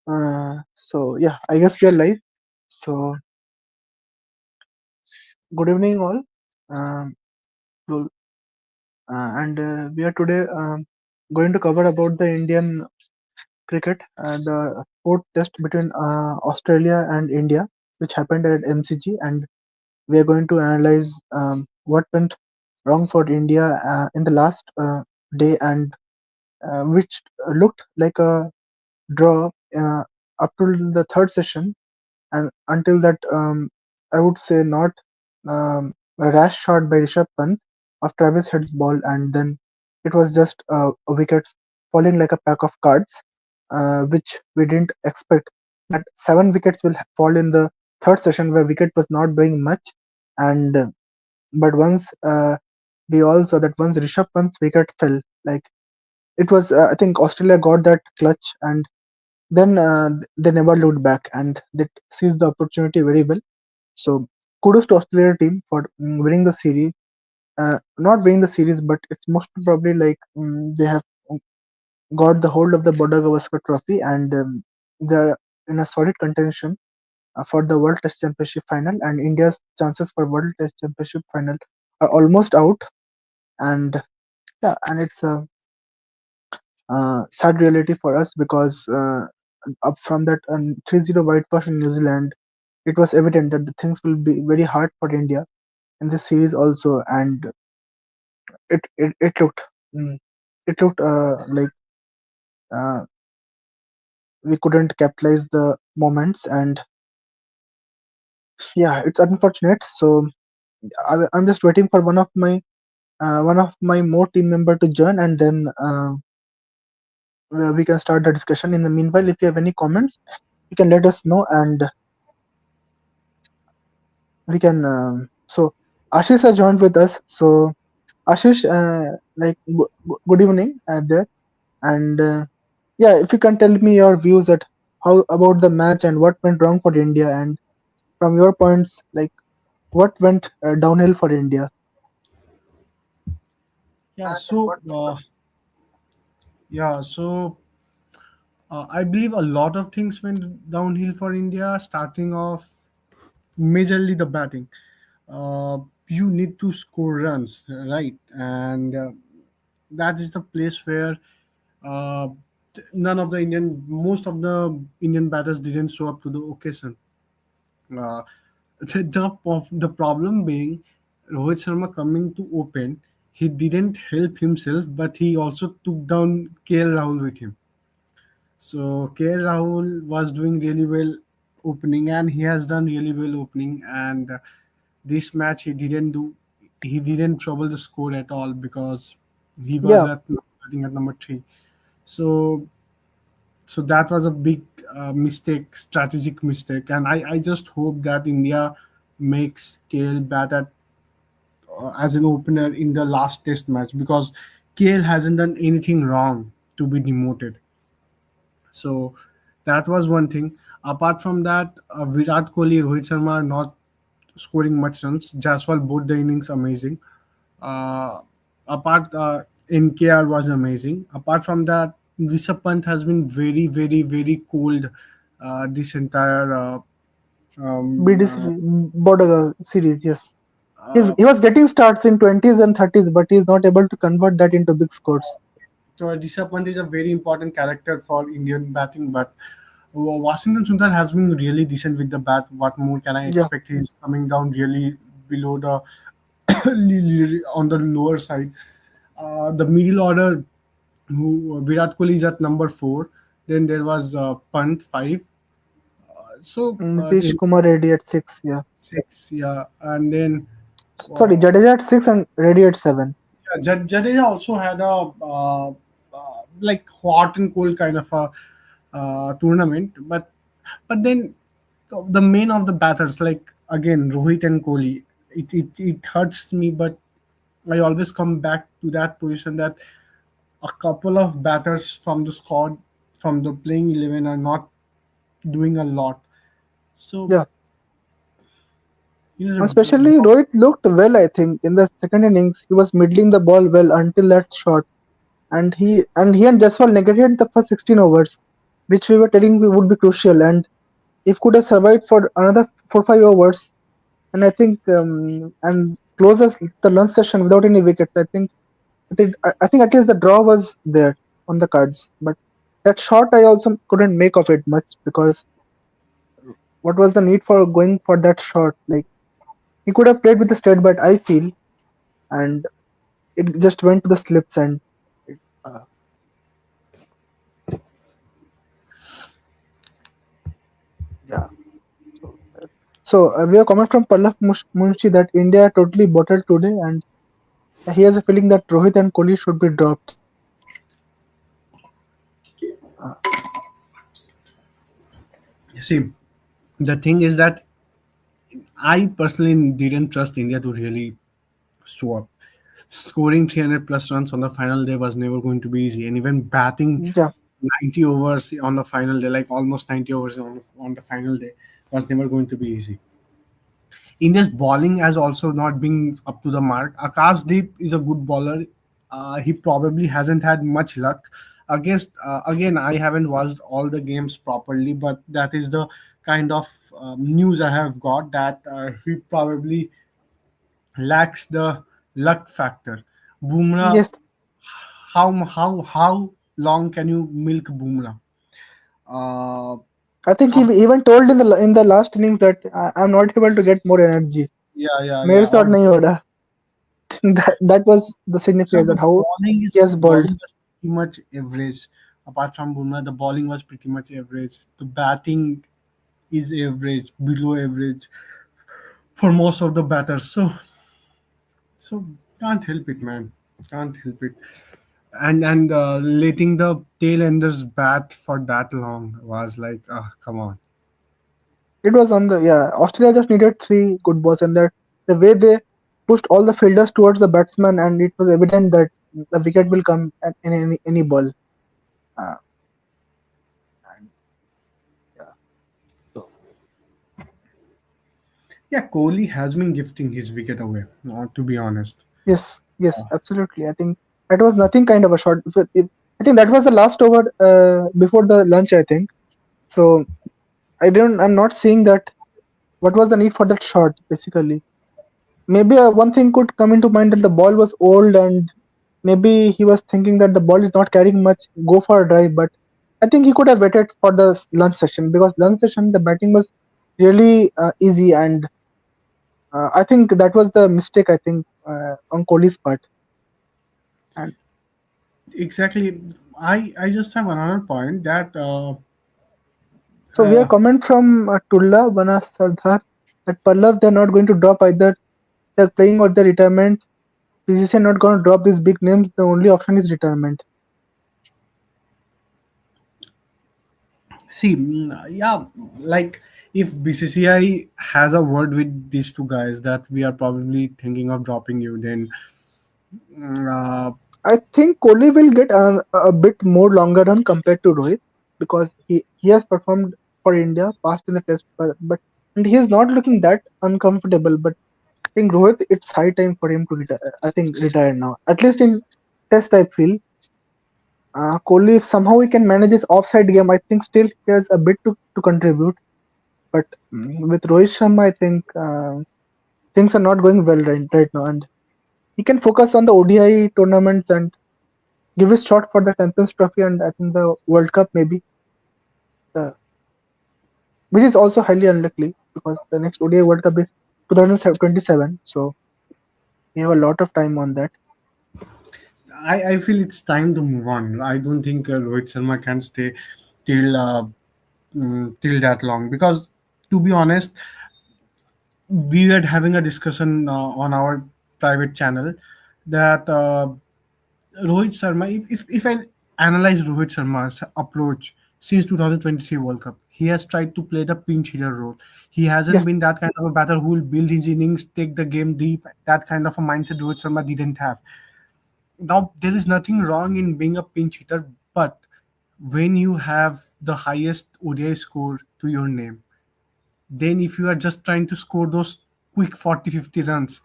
So yeah, I guess we are live. So good evening, all. Um, so, and we are today going to cover about the Indian cricket, the fourth test between Australia and India, which happened at MCG, and we are going to analyze what went wrong for India in the last day, and which looked like a draw up to the third session, and until that, I would say not a rash shot by Rishabh Pant of Travis Head's ball, and then it was just a wicket falling like a pack of cards, which we didn't expect. That seven wickets will fall in the third session where wicket was not doing much, and but once we all saw that once Rishabh Pant's wicket fell, like it was, I think Australia got that clutch, and then they never looked back and they seized the opportunity very well. So kudos to Australia team for winning the series. Not winning the series, but it's most probably like they have got the hold of the Border Gavaskar Trophy, and they're in a solid contention for the World Test Championship final. And India's chances for World Test Championship final are almost out. And yeah, and it's a sad reality for us because up from that 3-0 whitewash in New Zealand, it was evident that the things will be very hard for India in this series also, and it looked mm, it looked like uh, we couldn't capitalize the moments, and yeah, it's unfortunate. So I'm just waiting for one of my more team member to join, and then we can start the discussion. In the meanwhile, if you have any comments, you can let us know, and we can. So Ashish has joined with us. So Ashish, good evening there, and yeah, if you can tell me your views at how about the match and what went wrong for India, and from your points, like what went downhill for India. Yeah, so yeah, so I believe a lot of things went downhill for India, starting off majorly the batting. Uh, you need to score runs, right? And that is the place where uh, none of the most of the Indian batters didn't show up to the occasion. Uh, the problem being Rohit Sharma coming to open, he didn't help himself, but he also took down KL Rahul with him. So KL Rahul was doing really well opening, and he has done really well opening. And this match he didn't trouble the score at all because he was Yeah, at I think at number three. So that was a big mistake, strategic mistake, and I just hope that India makes KL bat at as an opener in the last test match because KL hasn't done anything wrong to be demoted. So that was one thing. Apart from that, Virat Kohli, Rohit Sharma are not scoring much runs. Jaswal both the innings amazing. Uh, apart NKR was amazing. Apart from that, Rishabh Pant has been very very very cold this entire BDC border series. Yes, uh, he was getting starts in 20s and 30s, but he's not able to convert that into big scores. so Rishabh Pant is a very important character for Indian batting, but Washington Sundar has been really decent with the bat. What more can I Yeah, expect? He's coming down really below the on the lower side. The middle order, who Virat Kohli is at number four. Then there was Pant five. Nitish In Kumar Reddy at 6. Yeah, six, yeah, and then sorry, uh, Jadeja at 6 and Reddy at 7. yeah, Jadeja also had a like hot and cold kind of a tournament, but then the main of the batters like again Rohit and Kohli, it hurts me, but I always come back to that position that a couple of batters from the squad from the playing 11 are not doing a lot. So Yeah, you know, especially Rohit looked well. I think in the second innings he was middling the ball well until that shot, and he and Jaswal negated the first 16 overs. which we were telling would be crucial. And if could have survived for another 4 5 overs, and I think and closes the lunch session without any wickets, I think at least the draw was there on the cards. But that shot I also couldn't make of it much, because what was the need for going for that shot? Like, he could have played with the straight bat, I feel, and it just went to the slips. And uh, yeah. So, we have comment from Pallaf Munshi that India totally bottled today, and he has a feeling that Rohit and Kohli should be dropped. Uh, See, the thing is that I personally didn't trust India to really show up. Scoring 300 plus runs on the final day was never going to be easy, and even batting yeah, 90 overs on the final day, like almost 90 overs on the final day, was never going to be easy. India's bowling has also not been up to the mark. Akashdeep is a good bowler. He probably hasn't had much luck against. Again, I haven't watched all the games properly, but that is the kind of news I have got, that he probably lacks the luck factor. Bumrah, yes, how long can you milk Bumrah? Uh, I think he up, even told in the last innings that I'm not able to get more energy. yeah. मेरे से और नहीं हो रहा. That was the So significance that the how he has bowled. bowling was pretty much average. Apart from Bumrah, the bowling was pretty much average. The batting is average, below average for most of the batters. So can't help it, man. Can't help it. And letting the tail enders bat for that long was like, ah, come on. It was on the, yeah. Australia just needed three good balls, and that the way they pushed all the fielders towards the batsman, and it was evident that the wicket will come in any ball. Uh, and yeah, so Yeah, Kohli has been gifting his wicket away. To be honest. yes, yes, absolutely. I think that was nothing kind of a shot. I think that was the last over before the lunch, I think. So I'm not seeing that. What was the need for that shot, basically? Maybe one thing could come into mind, that the ball was old, and maybe he was thinking that the ball is not carrying much, go for a drive. But I think he could have waited for the lunch session, because lunch session the batting was really easy. And I think that was the mistake, I think, on Kohli's part. And Exactly. I just have another point that so we have uh, comment from Tulla Banas Sardar that Pallav, they're not going to drop either. They're playing or their retirement. PCC are not going to drop these big names. The only option is retirement. see, yeah, like if BCCI has a word with these two guys that we are probably thinking of dropping you, then uh, I think Kohli will get a bit more longer run compared to Rohit, because he has performed for India past in the test, but and he is not looking that uncomfortable. But I think Rohit, it's high time for him to retire. I think retire now, at least in test. I feel Kohli, if somehow he can manage his offside game, I think still he has a bit to contribute. But with Rohit Sharma, I think things are not going well right now, and he can focus on the ODI tournaments and give his shot for the Champions Trophy, and I think the World Cup maybe, uh, which is also highly unlikely, because the next ODI World Cup is 2027. So we have a lot of time on that. I feel it's time to move on. I don't think Rohit Sharma can stay till till that long, because to be honest, we were having a discussion on our private channel that Rohit Sharma, if I analyze Rohit Sharma's approach since 2023 World Cup, he has tried to play the pinch hitter role. He hasn't Yes, been that kind of a batter who will build his innings, take the game deep. That kind of a mindset Rohit Sharma didn't have. Now, there is nothing wrong in being a pinch hitter, but when you have the highest ODI score to your name, then if you are just trying to score those quick 40-50 runs,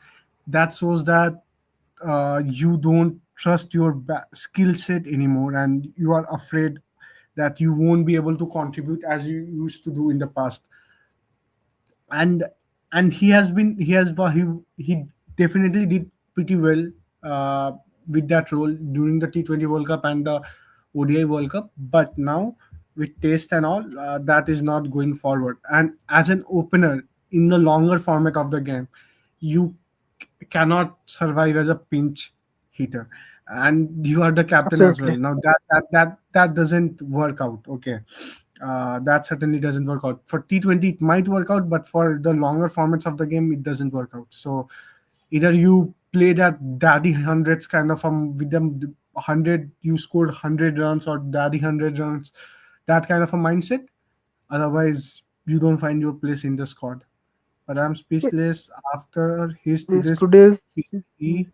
that shows that you don't trust your skill set anymore, and you are afraid that you won't be able to contribute as you used to do in the past. and and he definitely did pretty well uh, with that role during the T20 World Cup and the ODI World Cup. But now with test and all, that is not going forward. And as an opener in the longer format of the game, you cannot survive as a pinch hitter, and you are the captain as well. Absolutely. Now that doesn't work out. Okay, that certainly doesn't work out. For T20 it might work out, but for the longer formats of the game it doesn't work out. So either you play that daddy hundreds kind of with them 100, you scored 100 runs or daddy 100 runs, that kind of a mindset. Otherwise you don't find your place in the squad. But I'm Yes, speechless after his today's today's PCE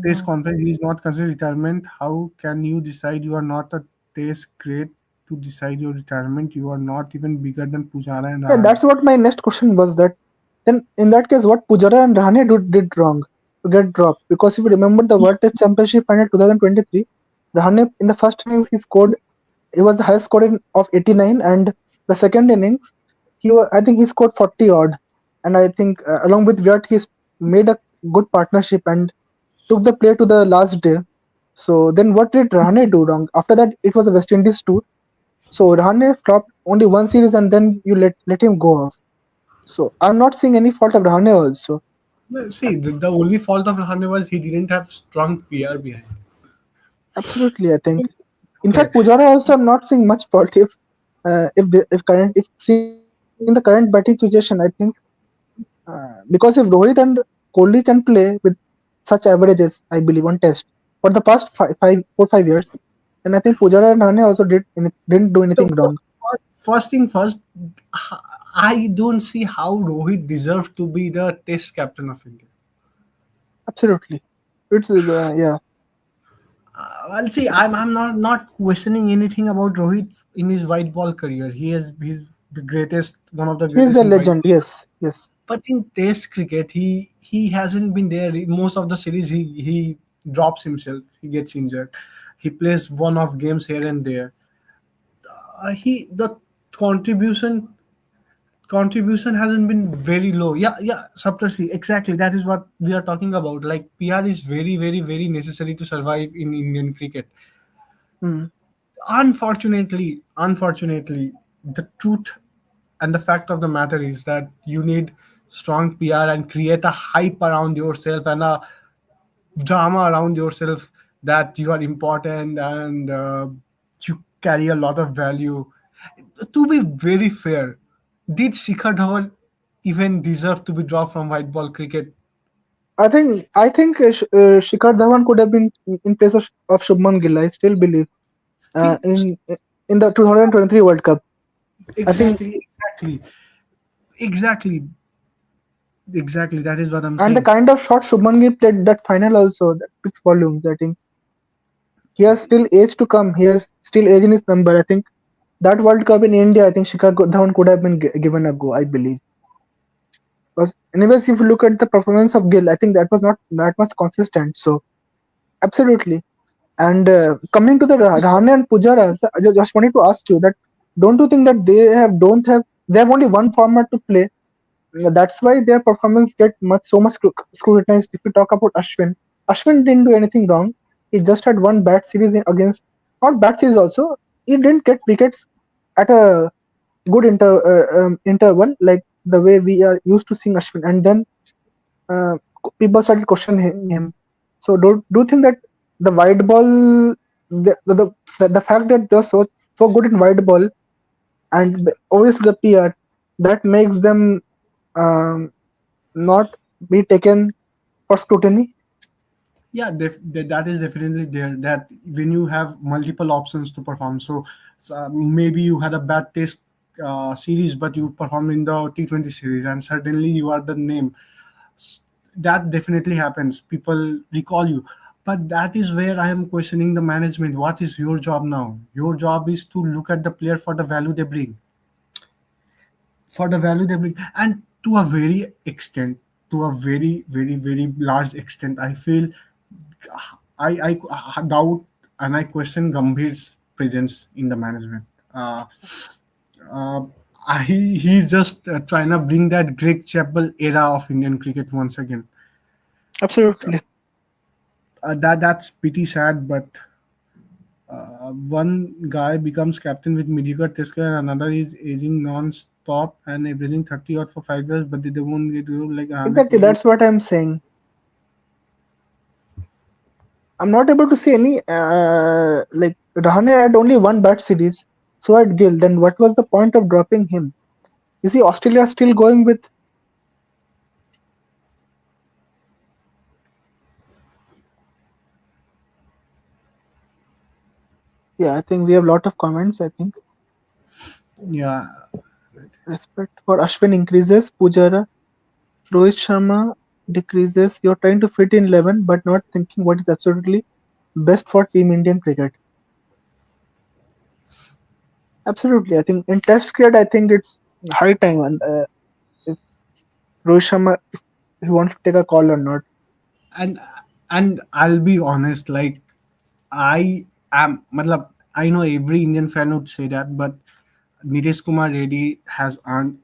press conference. He is not considering retirement. How can you decide you are not a test great to decide your retirement? You are not even bigger than Pujara and yeah, Rahane. that's what my next question was. That then in that case, what Pujara and Rahane did wrong to get dropped? Because if you remember the World Test Championship final 2023, Rahane in the first innings he was the highest scorer of 89, and the second innings I think he scored 40 odd, and I think along with Virat made a good partnership and took the play to the last day. So then what did Rahane do wrong? After that, it was a West Indies tour. So Rahane flopped only one series and then you let him go off. So I'm not seeing any fault of Rahane also. No, see, the only fault of Rahane was he didn't have strong PR behind. Absolutely, I think. In Okay, fact, Pujara also I'm not seeing much fault if seeing the current batting situation. I think because if Rohit and Kohli can play with such averages, I believe on test for the past 4 5 years, then I think Pujara and Rahane also didn't do anything the wrong. first thing first, I don't see how Rohit deserved to be the Test captain of India. Absolutely, it's yeah. Well, see, I'm not questioning anything about Rohit in his white ball career. He's the greatest, one of the He's greatest a in white. legend. Yes, yes. But in Test cricket, he hasn't been there. Most of the series, he drops himself. He gets injured. He plays one-off games here and there. He the contribution contribution hasn't been very low. Yeah, subtlety. Exactly. That is what we are talking about. Like PR is very, very, very necessary to survive in Indian cricket. Hmm. Unfortunately, the truth and the fact of the matter is that you need strong PR and create a hype around yourself and a drama around yourself that you are important and you carry a lot of value. To be very fair, did Shikhar Dhawan even deserve to be dropped from white ball cricket? I think Shikhar Dhawan could have been in place of Shubman Gill. I still believe See, in the 2023 World Cup. I think exactly, exactly, exactly. That is what I'm and the saying. kind of shot Shubman Gill played that final also that speaks volumes. I think he has still age to come. He has still age in his number. I think that World Cup in India, I think Shikhar Dhawan could have been given a go. I believe. Because anyways, if you look at the performance of Gill, I think that was not that much consistent. So absolutely. And coming to the Rahane and Pujara, so I just wanted to ask you that don't you think that they have only one format to play? That's why their performance get so much scrutinized. If we talk about Ashwin didn't do anything wrong. He just had one bad series against not bad series also. He didn't get wickets at a good interval like the way we are used to seeing Ashwin. And then uh, people started questioning him. So do you think that the wide ball, the fact that they're so good in wide ball and always the PR, that makes them um, not be taken for scrutiny? Yeah, that is definitely there. That when you have multiple options to perform, so maybe you had a bad test series, but you performed in the T20 series, and certainly you are the name. S- That definitely happens. People recall you, but that is where I am questioning the management. What is your job now? Your job is to look at the player for the value they bring, and to a very extent, to a very, very, very large extent, I feel I doubt and I question Gambhir's presence in the management. Uh, uh, he's just trying to bring that Greg Chappell era of Indian cricket once again. Absolutely. That's pretty sad, but one guy becomes captain with mediocre test career, and another is aging non-stop and averaging 30 odd for 5 years, but they won't get like Exactly. 100%. That's what I'm saying. I'm not able to see any like Rahane had only one bad series. So had Gill. Then what was the point of dropping him? You see, Australia are still going with. Yeah, I think we have a lot of comments. I think Yeah, respect for Ashwin increases. Pujara, Rohit Sharma decreases. You're trying to fit in 11, but not thinking what is absolutely best for Team Indian cricket. Absolutely, I think in Test cricket, I think it's high time, and if Rohit Sharma, if he wants to take a call or not. and and I'll be honest, like I matlab, I know every Indian fan would say that, but Nitish Kumar Reddy has earned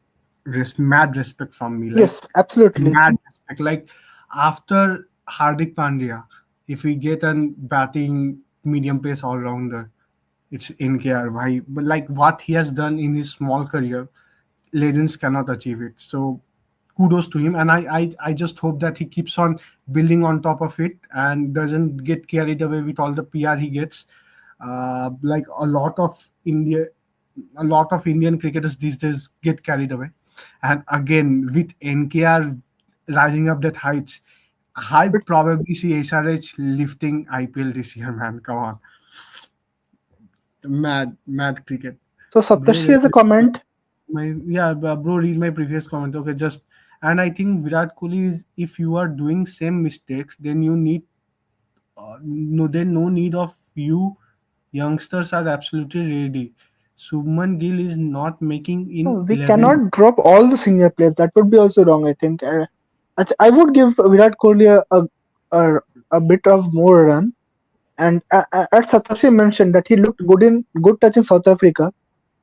mad respect from me, like Yes, absolutely. mad respect. Like after Hardik Pandya, if we get a batting medium pace all rounder, it's NKR. Why? But like what he has done in his small career, legends cannot achieve it. So kudos to him, and I just hope that he keeps on building on top of it and doesn't get carried away with all the PR he gets. Like a lot of Indian cricketers these days get carried away, and again with NKR rising up that heights, I But probably see SRH lifting IPL this year. Man, come on, mad cricket, so bro. Saptarshi has a comment. My yeah, bro, read my previous comment. Okay, just and I think Virat Kohli is if you are doing same mistakes, then you need no need of you youngsters are absolutely ready. Subman Gill is not making in No, we 11. cannot drop all the senior players. That would be also wrong. I think. I would give Virat Kohli a, a bit of more run. And as Saptarshi mentioned that he looked good touch in South Africa.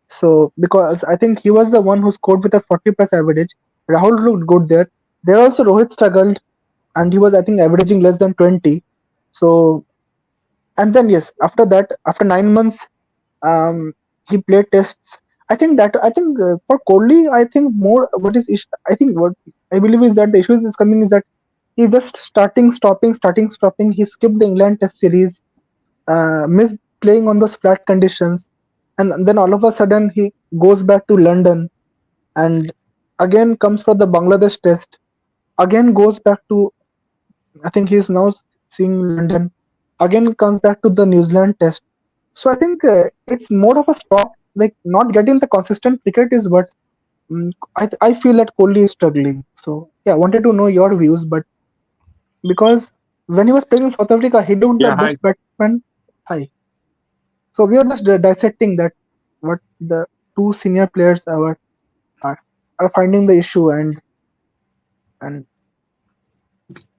So because I think he was the one who scored with a 40 plus average. Rahul looked good there. There also Rohit struggled and he was I think averaging less than 20. So and then yes, after that, after 9 months, um, he played tests. I think for Kohli, I think more what is I think what I believe is that the issues is coming is that he's just stopping. He skipped the England Test series, missed playing on those flat conditions, and then all of a sudden he goes back to London and again comes for the Bangladesh Test. Again goes back to I think he's now seeing London. Again comes back to the New Zealand Test. So I think it's more of a stop. Like not getting the consistent cricket is what I feel that Kohli is struggling. So yeah, I wanted to know your views, but because when he was playing in South Africa, he looked the Yeah, hi. best batsman. Hi. So we are just dissecting that what the two senior players are, are finding the issue and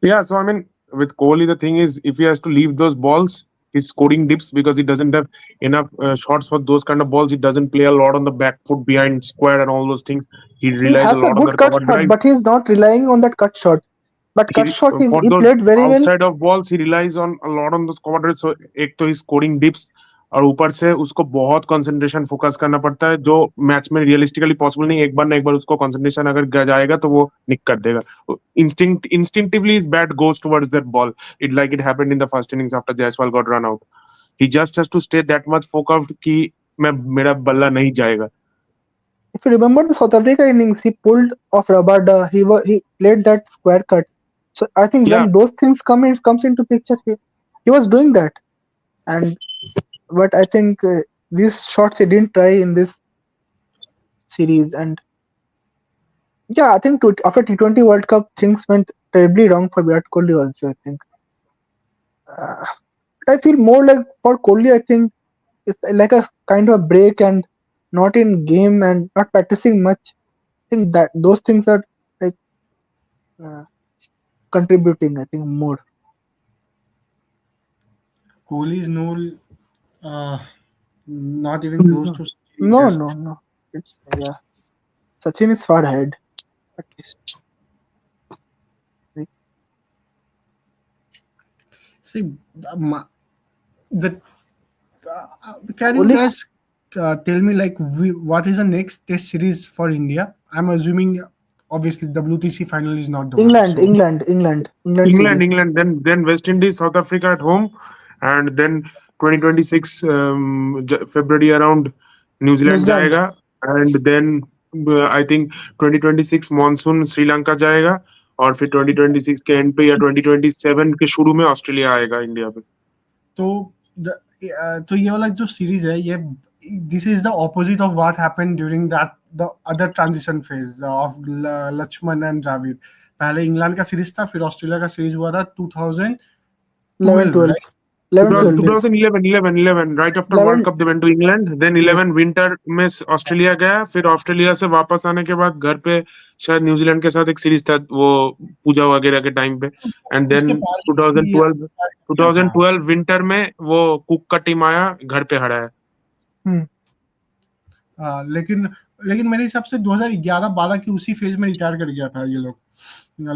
Yeah, so I mean, with Kohli, the thing is, if he has to leave those balls, he's scoring dips because he doesn't have enough shots for those kind of balls. He doesn't play a lot on the back foot behind square and all those things. He he relies a has a lot on good the cut cover shot, drive. but he's not relying on that cut shot. But cut shot, For he those played very well. outside of balls, he relies on a lot on those cover drive. So एक तो he's scoring dips और ऊपर से उसको बहुत concentration focus करना पड़ता है जो मैच में रियलिस्टिकली पॉसिबल नहीं एक बार ना एक बार उसको कंसंट्रेशन अगर जाएगा तो वो निक कर देगा instinctively his bat goes towards that ball it happened in the first innings after Jaiswal got run out he just has to stay that much focused कि मैं मेरा बल्ला नहीं जाएगा. If you remember the South Africa innings, he pulled off Rabada. He played that square cut. So I think Yeah, when those things comes into picture, he was doing that. And but I think these shots he didn't try in this series. And yeah, I think after T20 World Cup, things went terribly wrong for Virat Kohli also. I think. Uh, I feel more like for Kohli, I think it's like a kind of a break and not in game and not practicing much. I think that those things are like uh, contributing. I think more. Kohli is no, uh, not even close No. to. No, just no, no. It's yeah. Sachin is far ahead, at least. Like, see the can you only guys tell me like what is the next test series for India? I'm assuming obviously WTC final is not the one. England, So England, England, England England, series. England, then West Indies, South Africa at home, and then 2026 February around New New Zealand Zealand. जाएगा, and then I think 2026 monsoon Sri Lanka जाएगा, और फिर 2026 के and पे या 2027 के शुरू में ऑस्ट्रेलिया आएगा इंडिया पे. तो तो ये वाला जो सीरीज है ये this is the opposite of what happened during that the other transition phase of Lachman and Dravid. पहले इंग्लैंड का सीरीज था, फिर ऑस्ट्रेलिया का सीरीज हुआ था 11, 2012, 12. Right? 11, 12, yes. 2011 right after World 11, Cup they went to England, then yes. 11 winter में Australia गया, फिर ऑस्ट्रेलिया से वापस आने के बाद घर पे शायद न्यूजीलैंड के साथ एक सीरीज था वो पूजा वगैरह के टाइम पे, एंड उसके देन पहले भी 2012 किया था. 2012 विंटर में वो कुक का टीम आया, घर पे हराया. Hmm. लेकिन लेकिन मेरे हिसाब से 2011-12 की उसी फेज में रिटायर कर गया था ये लोग,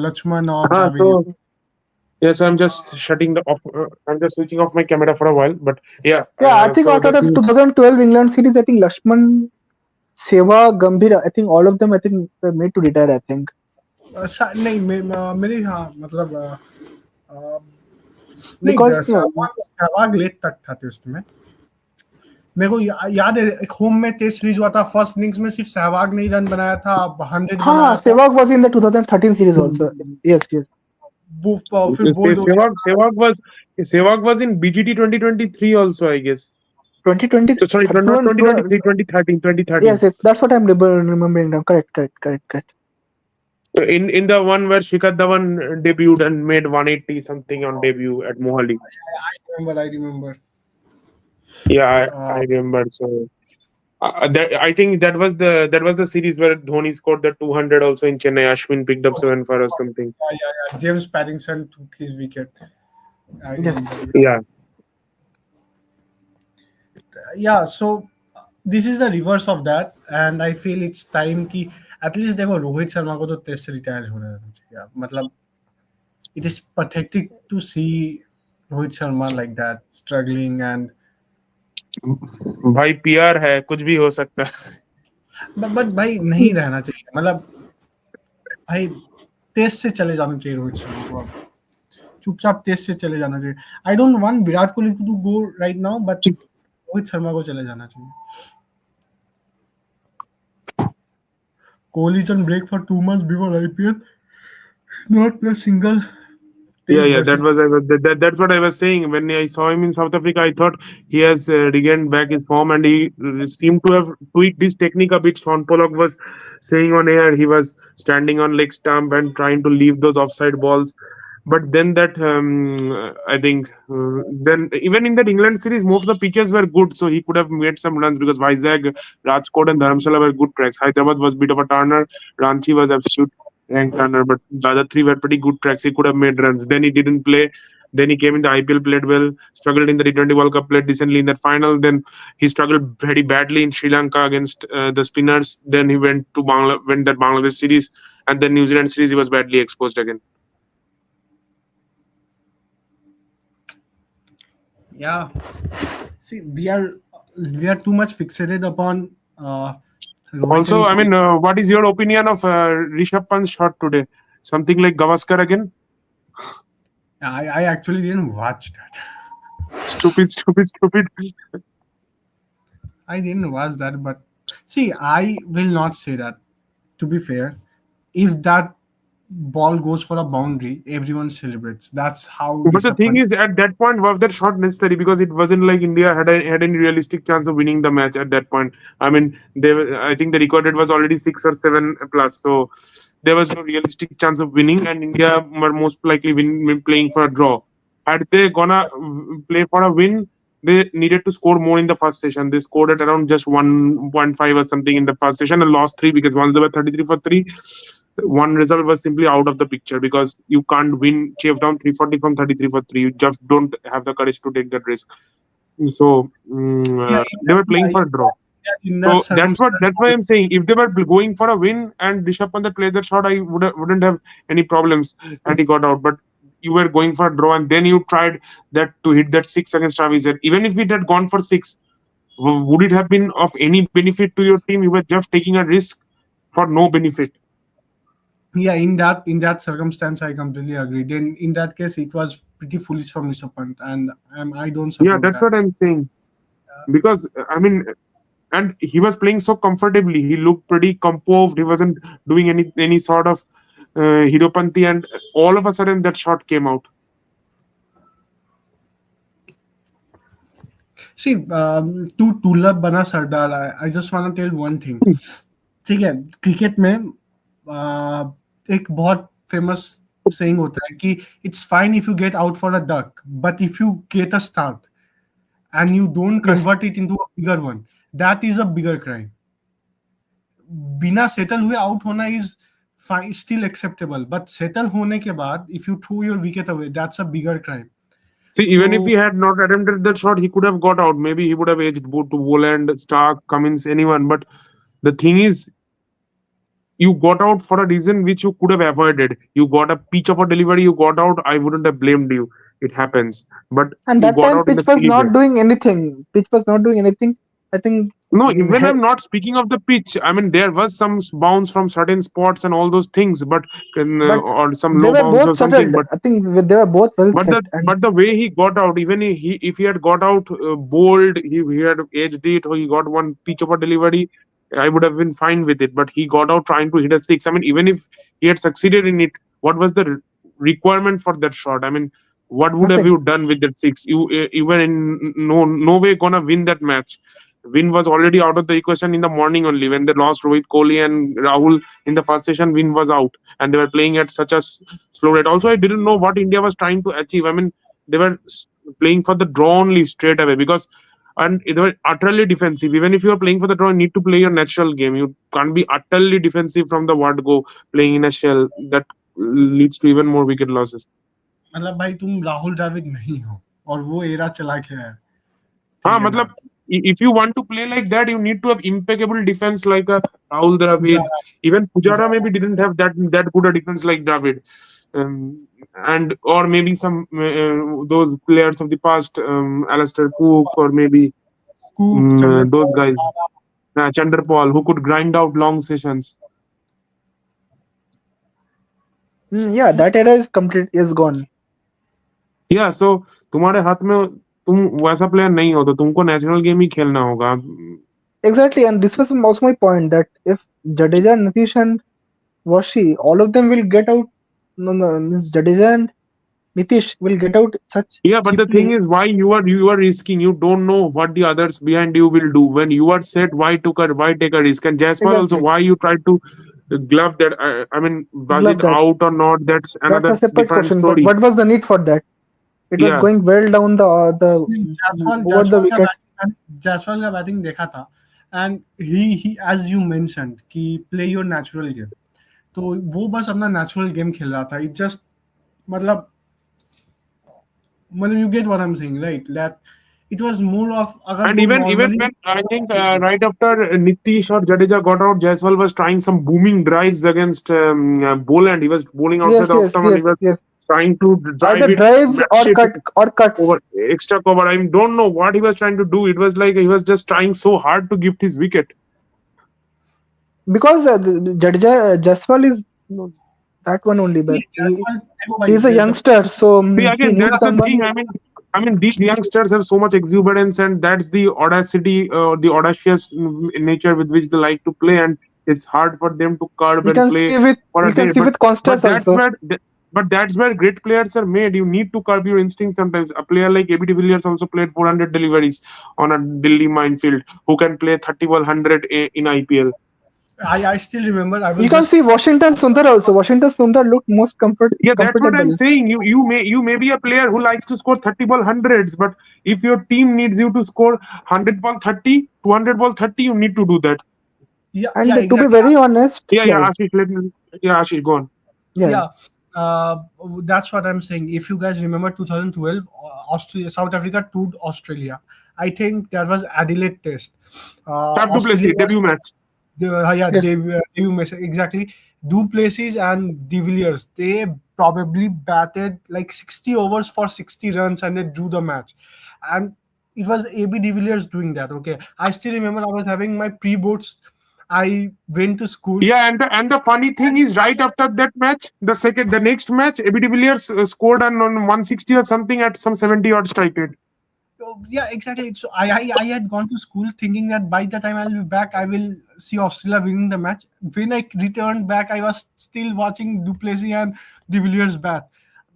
लक्ष्मण और हाँ, Dravid. so yes, I'm just shutting the off. I'm just switching off my camera for a while, but yeah. Yeah, I think So after the the thing, 2012 England series, I think Lashman, Seva, Gambhir, I think all of them, I think were made to retire. I think. नहीं मेरे हाँ मतलब नहीं Because Sehwag late तक था test में. मेरे को याद है एक होम में टेस्ट सीरीज हुआ था, फर्स्ट इनिंग्स में सिर्फ सहवाग ने ही रन बनाया था, 100 बनाया था. Sehwag was in the 2013 series also. Yes, yes. फिर बोल्ड हो गया. Sehwag was in BGT 2023 also, I guess. 2020, So sorry, not 2023, 2013, 2013. yes, yes. That's what I'm remembering now. Correct, correct, correct, correct. In the one where Shikhar Dhawan debuted and made 180 something on debut at Mohali. I remember. Yeah, I remember. So I think that was the series where Dhoni scored the 200 also in Chennai. Ashwin picked up 7 for or something. Yeah. James Paddington took his wicket. I Yes. remember. Yeah. Yeah, so this is the reverse of that, and I feel it's time कि at least देखो रोहित शर्मा को तो test से retire होना चाहिए. मतलब it is pathetic to see Rohit Sharma like that struggling and भाई PR है, कुछ भी हो सकता है. but भाई नहीं रहना चाहिए. मतलब भाई टेस्ट से चले जाना चाहिए रोहित शर्मा को. अब चुपचाप टेस्ट से चले जाना चाहिए. I don't want Virat Kohli to go right now, but Rohit Sharma को चले जाना चाहिए. Kohli's on break for 2 months before IPL. Not play single test Yeah. versus. That's what I was saying. When I saw him in South Africa, I thought he has regained back his form, and he seemed to have tweaked his technique a bit. Sean Pollock was saying on air he was standing on leg stump and trying to leave those offside balls. But then that I think then even in that England series, most of the pitches were good, so he could have made some runs because Vizag, Rajkot, and Dharamshala were good tracks. Hyderabad was a bit of a turner. Ranchi was absolute rank runner, but the other three were pretty good tracks. He could have made runs. Then he didn't play. Then he came in the IPL, played well, struggled in the T20 World Cup, played decently in that final. Then he struggled very badly in Sri Lanka against the spinners. Then he went to went that Bangladesh series, and then New Zealand series he was badly exposed again. Yeah. See, we are too much fixated upon Rohit Also, and I mean, what is your opinion of Rishabh Pant's shot today? Something like Gavaskar again? I actually didn't watch that. Stupid. I didn't watch that, but see, I will not say that. To be fair, if that ball goes for a boundary, everyone celebrates. That's how But the Rishabh thing Pant. is, at that point, was that shot necessary? Because it wasn't like India had any realistic chance of winning the match at that point. I mean, I think the recorded was already 6 or 7 plus, so there was no realistic chance of winning, and India were most likely playing for a draw. Had they gonna play for a win, they needed to score more in the first session. They scored at around just 1.5 or something in the first session and lost 3 because once they were 33 for 3, one result was simply out of the picture because you can't win chase down 340 from 33 for 3. You just don't have the courage to take that risk. So Yeah, they were playing for a draw. in that So circumstance, that's why I'm saying if they were going for a win and Rishabh Pant had played that shot, I wouldn't have any problems and he got out. But you were going for a draw and then you tried that to hit that six against Travis. And even if it had gone for six, would it have been of any benefit to your team? You were just taking a risk for no benefit. yeah, in that circumstance, I completely agree. Then in that case, it was pretty foolish from Rishabh Pant, and I don't Yeah, support that's that. what I'm saying. Because I mean, and he was playing so comfortably. He looked pretty composed. He wasn't doing any sort of Hiropanti, and all of a sudden that shot came out. See, to Tulab Bana Sardar, I just want to tell one thing. ठीक है, cricket में एक बहुत famous saying होता है कि it's fine if you get out for a duck, but if you get a start and you don't Yes, convert it into a bigger one, that is a bigger crime. बिना settle हुए out होना is still acceptable, but settle होने के बाद if you throw your wicket away, that's a bigger crime. See, So even if he had not attempted that shot, he could have got out. Maybe he would have edged both to Voland, Stark, Cummins, anyone. But the thing is, you got out for a reason which you could have avoided. You got a pitch of a delivery, you got out. I wouldn't have blamed you. It happens. But and you that got time out in pitch a was silly way. not doing anything. Pitch was not doing anything. I think. No, mm, even he- I'm not speaking of the pitch. I mean, there was some bounce from certain spots and all those things, but but or some they low were bounce or both something. settled. But I think they were both well but set. And the way he got out, even if he had got out bold, he had edged it, or he got one pitch of a delivery, I would have been fine with it. But he got out trying to hit a six. I mean, even if he had succeeded in it, what was the requirement for that shot? I mean, what would have nothing. you done with that six? You were in no way gonna win that match. Win was already out of the equation in the morning only when they lost Rohit Kohli and Rahul in the first session. Win was out, and they were playing at such a slow rate. Also, I didn't know what India was trying to achieve. I mean, they were playing for the draw only straight away because. And they were utterly defensive. Even if you are playing for the draw, you need to play your natural game. You can't be utterly defensive from the word go, playing in a shell. That leads to even more wicket losses. मतलब भाई तुम राहुल द्रविड़ नहीं हो और वो era चला गया है, ठीक हाँ है ना. मतलब if you want to play like that, you need to have impeccable defense like a Rahul Dravid. Pujara Even Pujara Pujara maybe didn't have that good a defense like Dravid, and or maybe some those players of the past, Alistair Cook or maybe cook those Chandrapal guys, Chanderpaul, who could grind out long sessions. Yeah, that era is complete is gone. Yeah, so तुम्हारे हाथ में तुम वैसा player नहीं हो तो तुमको natural game ही खेलना होगा. Exactly, and this was also my point that if Jadeja, Nitish, and Washi, all of them will get out. No, no, means Jadeja and Nitish will get out such Yeah, but the thing cheaply. is, why you are risking? You don't know what the others behind you will do. When you are set, why take a risk? And Jaspal also, Exactly, why you try to glove that? I mean, was glove it that. out or not? That's That's a another separate different question. But story. what was the need for that? It was Yeah, going well down the Jaiswal over the wicket. Jaiswal का batting देखा था, and he as you mentioned कि play your natural game, तो वो बस अपना natural game खेल रहा था. इट जस्ट मतलब मतलब you get what I am saying, right? That it was more of अगर and वो even normally when I think right after Nitish or Jadeja got out, Jaiswal was trying some booming drives against Boland. He was bowling outside Yes, the off yes, stump and he yes, was yes. trying to drive Either it, drives smash it or cuts over extra cover. I don't know what he was trying to do. It was like he was just trying so hard to gift his wicket. because Jadeja Jaswal is no, that one only. But Jaiswal देखो भाई, he's a जब youngster, so See, he again, needs that's the someone. thing. I mean, these youngsters have so much exuberance, and that's the audacity, the audacious nature with which they like to play, and it's hard for them to curb and play for You a can day. see But with Constance that's also. where. But that's where great players are made. You need to curb your instincts sometimes. A player like AB de Villiers also played 400 deliveries on a Delhi minefield, who can play 30 ball 100 in IPL. I still remember I You was can just see Washington Sundar also. Washington Sundar looked most Yeah, that's what I'm comfortable. saying. You may be a player who likes to score 30 ball hundreds, but if your team needs you to score 100 ball 30, 200 ball 30, you need to do that. yeah, And to be exactly. very honest, Yeah, yeah, yeah, yeah, Ashish, yeah, Ashish, go on. yeah. Yeah, uh, that's what I'm saying. If you guys remember 2012, Australia, South Africa toured Australia. I think that was Adelaide Test. Fab du Australia Plessis was debut match. yeah, Yes, debut match exactly. Duplessis and De Villiers, they probably batted like 60 overs for 60 runs and they drew the match. And it was AB De Villiers doing that. Okay, I still remember I was having my pre-boards. I went to school. Yeah, and the funny thing is, right after that match, the next match, AB de Villiers scored on 160 or something at some 70 odd strike rate. Oh, yeah, exactly. So I had gone to school thinking that by the time I'll be back, I will see Australia winning the match. When I returned back, I was still watching Duplessis and De Villiers bat.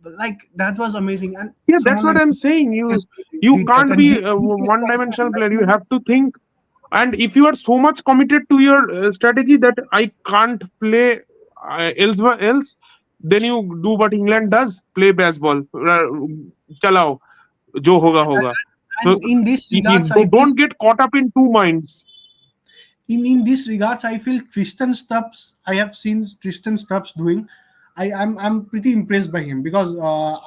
Like that was amazing. And Yeah, that's someone what like I'm saying. You did that, can't and be a one dimensional player. You have to think. And if you are so much committed to your strategy that I can't play elsewhere else, then you do what England does: play baseball. Chalao, jo hoga hoga. So and in this you regards, I feel don't get caught up in two minds. in this regards, I feel Tristan Stubbs. I have seen Tristan Stubbs doing. I'm pretty impressed by him because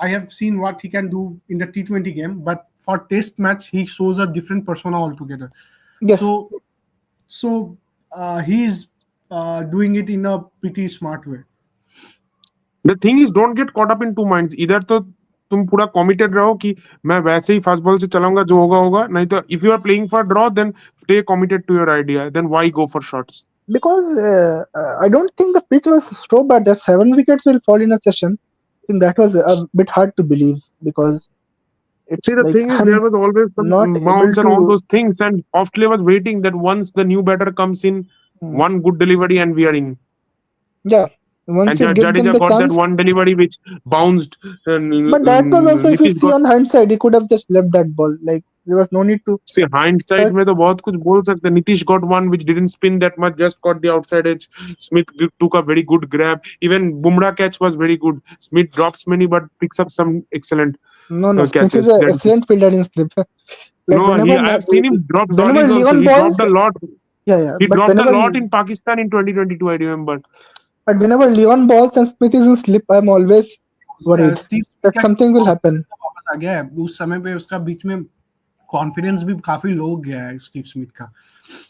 I have seen what he can do in the T20 game, but for Test match he shows a different persona altogether. yes, So he is doing it in a pretty smart way. The thing is don't get caught up in two minds इधर तो तुम पूरा committed रहो कि मैं वैसे ही fast ball से चलाऊंगा जो होगा होगा नहीं तो if you are playing for draw then stay committed to your idea then why go for shots because I don't think the pitch was so bad that 7 wickets will fall in a session. I think that was a bit hard to believe because See, it's the like thing is, I'm there was always some not able mounds and all to. those things, and Australia was waiting that once the new batter comes in, Hmm, one good delivery and we are in. yeah, once And you give them Jadeja the got that chance. one delivery which bounced. But that was also, if you Nitish see got. on hindsight, he could have just left that ball. Like there was no need to See, hindsight search. में तो बहुत कुछ बोल सकते हैं. Nitish got one which didn't spin that much, just caught the outside edge. Smith took a very good grab. Even Bumrah catch was very good. Smith drops many but picks up some excellent No, no, Smith is catches. an That excellent fielder in slip. Like no, I have seen him drop whenever dollies also. Leon He balls, dropped a lot. yeah, yeah. He dropped a lot in Pakistan in 2022. I remember. But whenever Leon balls and Smith is in slip, I'm always worried Steve that का something will happen. वापस आ गया है उस समय पे उसका बीच में confidence भी काफी लो गया है स्टीव स्मिथ का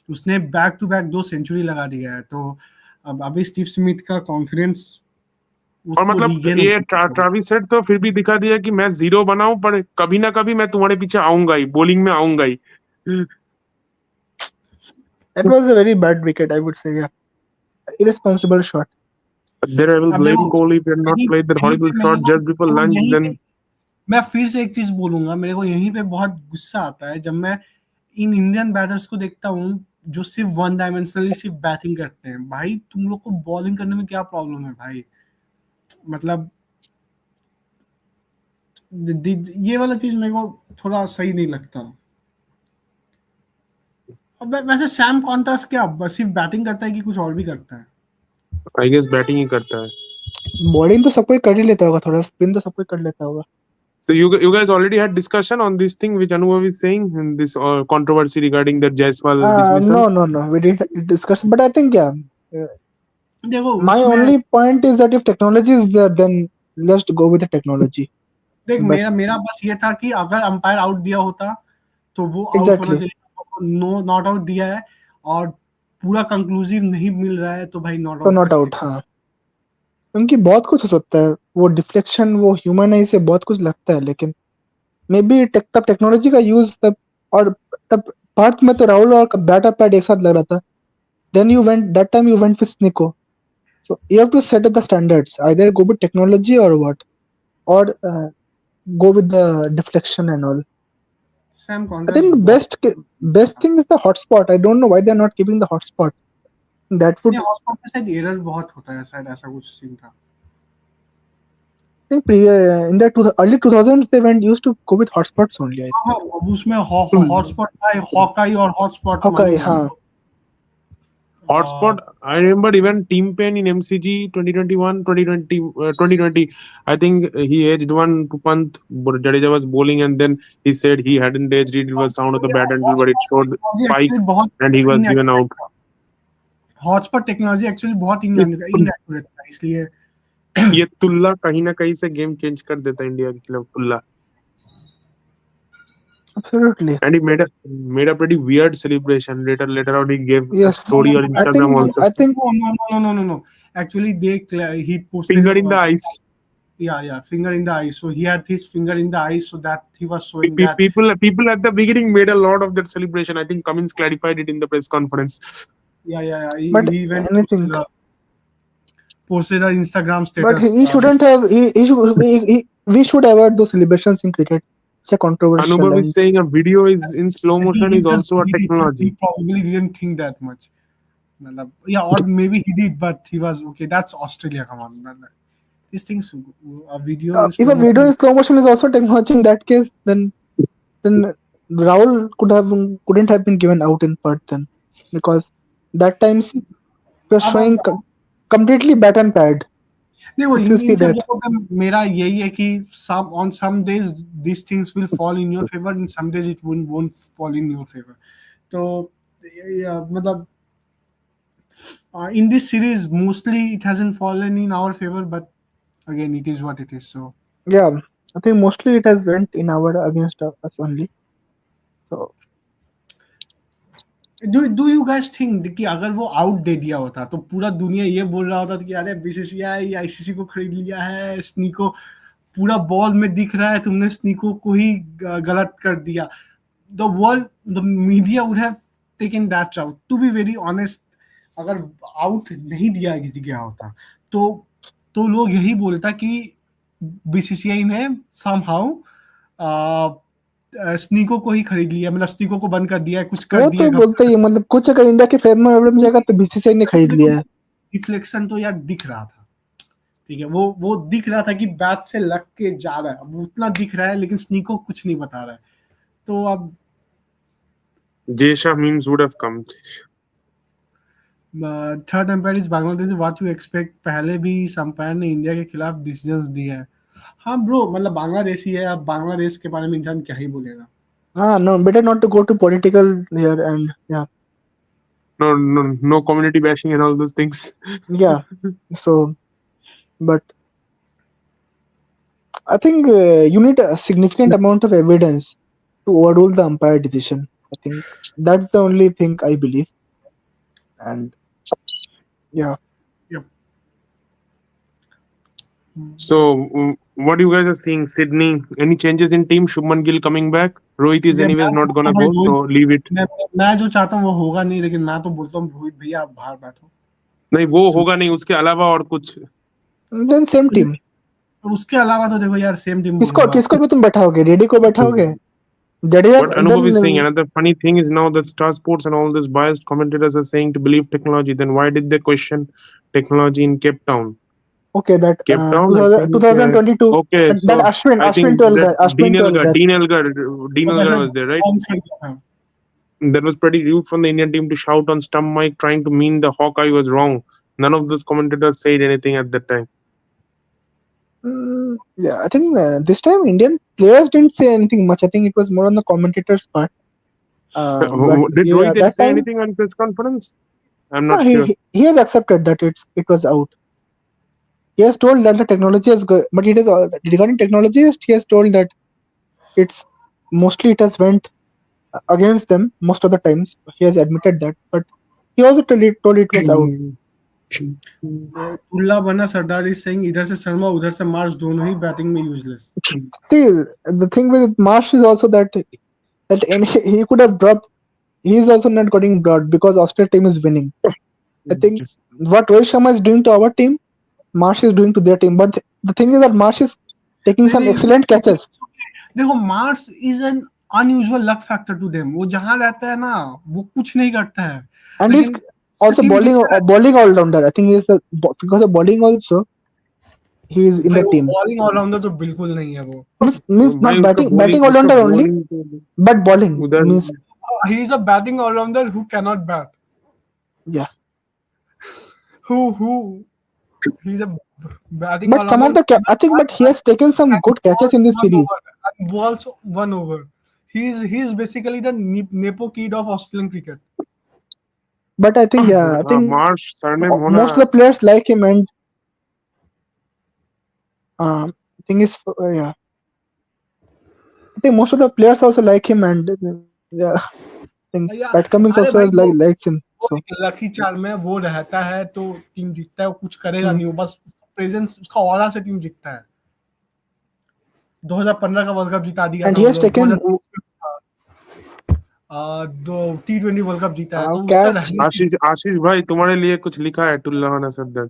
उसने बैक टू बैक 2 सेंचुरी लगा दिया है तो अब अभी स्टीव स्मिथ का कॉन्फिडेंस और उसको मतलब रीगेन ये ट्राविस सेट तो फिर भी दिखा दिया कि मैं जीरो बनाऊं पर कभी ना कभी मैं तुम्हारे पीछे आऊंगा ही बॉलिंग में आऊंगा ही That was a very bad wicket, I would say. Yeah, irresponsible shot. There I will अब blame देखो Kohli if he had not यहीं played that यहीं horrible पे मेरे shot को just before देखो lunch. यहीं Then पे मैं फिर से एक चीज बोलूंगा मेरे को यहीं पे बहुत गुस्सा आता है जब मैं इन इंडियन बैटर्स को देखता हूँ जो सिर्फ वन डायमेंशनली सिर्फ बैटिंग करते हैं भाई तुम लोग को बॉलिंग करने में क्या प्रॉब्लम है भाई मतलब ये वाला चीज मेरे को थोड़ा सही नहीं लगता अब वैसे सैम कॉन्टास क्या बस सिर्फ बैटिंग करता है कि कुछ और भी करता है I guess बैटिंग ही करता है. बॉलिंग तो सब कोई कर ही लेता होगा, थोड़ा स्पिन तो सब कोई कर लेता होगा. So you guys already had discussion on this thing which Anubhav is saying in this controversy regarding that Jaiswal dismissal. No, we didn't discuss, but I think yeah. uh, देखो My उसमें only point is that if technology is there, then let's go with the technology. देख But मेरा बस ये था कि अगर umpire out दिया होता तो वो आउट होना exactly, चाहिए नो नॉट आउट दिया है और पूरा कंक्लूसिव नहीं मिल रहा है तो भाई नॉट तो आउट नॉट आउट. हाँ, क्योंकि बहुत कुछ हो सकता है. वो डिफ्लेक्शन, वो ह्यूमन आई से बहुत कुछ लगता है, लेकिन मे बी तब टेक्नोलॉजी का यूज तब, और तब पार्थ में तो राहुल और बैट और पैड एक साथ लग रहा था. Then you went that time, you went with Snicko. So you have to set up the standards. Either go with technology or what, or go with the deflection and all. Sam I कॉन्टास think बहुत best thing is the hotspot. I don't know why they're not keeping the hotspot. That would, नहीं hotspot में शायद error बहुत होता है शायद ऐसा कुछ सीन था I think in the early 2000s they went used to go with hotspots only. I think. हाँ अब उसमें हॉटस्पॉट था हॉकाई और हॉटस्पॉट Okay, मालूम है हाँ. Hotspot, I remember even Team Pen in MCG 2021, 2020, 2020. I think he edged one to Pant. Jadeja was bowling, and then he said he hadn't edged it. It was sound of the bat until, but it showed technology spike, actually बहुत and he was given out. Inaccurate था hotspot technology actually बहुत inaccurate था इसलिए ये तुल्ला कहीं ना कहीं से गेम चेंज कर देता है इंडिया के खिलाफ तुल्ला. Absolutely. And he made a pretty weird celebration. Later on, he gave a Yes. story on I Instagram think also. I think No. Actually, he posted Finger in the eyes. yeah, finger in the eye. So he had his finger in the eye, so that he was showing that. People at the beginning made a lot of that celebration. I think Cummins clarified it in the press conference. Yeah. but He went anything. posted a Instagram But status. he shouldn't have. He should. We should avoid those celebrations in cricket. Which are controversial Anubhav is and saying a video is in slow motion He is just also a did it. He technology. probably didn't think that much. Yeah, or maybe he did, but he was okay. That's Australia. Come on, these things. A video in if slow a video motion. in slow motion is also technology in that case, then Rahul couldn't have been given out in Perth then, because that times he was अब showing completely bat and pad. देखो If you in see इन सब that, जगहों पे मेरा यही है कि some on some days these things will fall in your favor, and some days it won't fall in your favor. तो मतलब in this series mostly it hasn't fallen in our favor, but again it is what it is. So yeah, I think mostly it has went in our against us only. So do you guys think कि अगर वो out दे दिया होता तो पूरा दुनिया ये बोल रहा होता कि अरे बीसीसीआई आईसीसी को खरीद लिया है, स्नीको पूरा बॉल में दिख रहा है, तुमने स्नीको को ही गलत कर दिया. The world, the media would have taken that route. To be very honest, अगर आउट नहीं दिया किसी गया होता तो लोग यही बोलता कि बीसीसीआई ने somehow स्नीको को ही खरीद लिया, मतलब स्नीको को बंद कर दिया है, कुछ कर वो दिया तो बोलते ही है, मतलब कुछ अगर इंडिया के फेवर में जाएगा तो बीसीसीआई ने खरीद लिया है. रिफ्लेक्शन तो यार दिख रहा था. ठीक है, वो दिख रहा था कि बैट से लग के जा रहा है, अब उतना दिख रहा है, लेकिन स्नीको कुछ नहीं बता रहा है. तो अब Jesha memes would have come. Third umpire is Bangladesh, what you expect. पहले भी इस अंपायर ने इंडिया के खिलाफ डिसीजंस दिए हैं. हाँ ब्रो, मतलब बांग्लादेशी है, अब बांग्लादेश के बारे में इंसान क्या ही बोलेगा. Ah, no, better not to go to political here and yeah, No community bashing and all those things. yeah. So, but I think you need a significant amount of evidence to overrule the umpire decision. I think that's the only thing I believe. And yeah, Yep. So, what you guys are seeing, Sydney? Any changes in team? Shubman Gill coming back. Rohit is ये anyways not gonna भाई go, Rohit, so leave it. मैं जो चाहता हूँ वो होगा नहीं, लेकिन मैं तो बोलता हूँ रोहित भैया आप बाहर बैठो. नहीं वो होगा नहीं उसके अलावा और कुछ. then same team. और उसके अलावा तो देखो यार, सेम टीम किसको बोलूंगा. किसको भी तुम बैठाओगे? रेडी को बैठाओगे? Jadeja What Anubhav is saying, then another funny thing is now that Star Sports and all these biased commentators are saying to believe technology. Then why did they question technology in Cape Town? okay, that Cape Town, I 2000, think. 2022, Okay, that so I Ashwin think that Tolgar, Ashwin Tolgar. Dean तो Elgar वैसे was there, right? bounce कर गया था. That was pretty rude from the Indian team to shout on stump mic trying to mean the Hawkeye was wrong. None of those commentators said anything at that time. Yeah, I think this time Indian players didn't say anything much. I think it was more on the commentators' part. But Did yeah, Rohit that say time anything on press conference? I'm no, not sure. he has accepted that it was out. He has told that the technology is good, but it is regarding technology. He has told that it's mostly it has went against them most of the times. He has admitted that, but he also told it was out. टुल्ला बना सरदार is saying इधर से शर्मा उधर से Marsh दोनों ही batting में useless. See, the thing with Marsh is also that he could have dropped. He is also not getting brought because Australia team is winning. I think what Rohit Sharma is doing to our team, Marsh is doing to their team. But the thing is that Marsh is taking some नहीं, excellent catches. देखो Mars is an unusual luck factor to them. वो जहां रहता है ना, वो कुछ नहीं करता है, And he's लेकिन also team bowling all rounder. I think he is because of bowling also he is in भाई the वो team. बॉलिंग ऑलराउंडर तो बिल्कुल नहीं है वो. Means भाई not उसका batting all rounder only, bowling but bowling उधर means he is a batting allrounder who can not bat. yeah. Who he is a batting But some all-rounder of who the I think but he has taken some and good catches balls in this one series. over and balls one over. He is basically the nepo kid of Australian cricket. But I think yeah, I think Marsh surname होना. most of the players like him and thing is yeah. I think most of the players also like him, and yeah, I think या Pat Cummins अरे also भाई has वो likes him. वो So एक lucky charm है, वो रहता है तो टीम जीतता है, वो कुछ करेगा hmm. नहीं, वो बस प्रेजेंस, उसका ऑरा से टीम जीतता है। 2015 का वर्ल्ड कप जिता दिया And था he वो has लोग, taken 2023 दो T20 वर्ल्ड कप जीता है, तो उसका catch. रहने से आशीष भाई तुम्हारे लिए कुछ लिखा है टू लहाना सद्दर।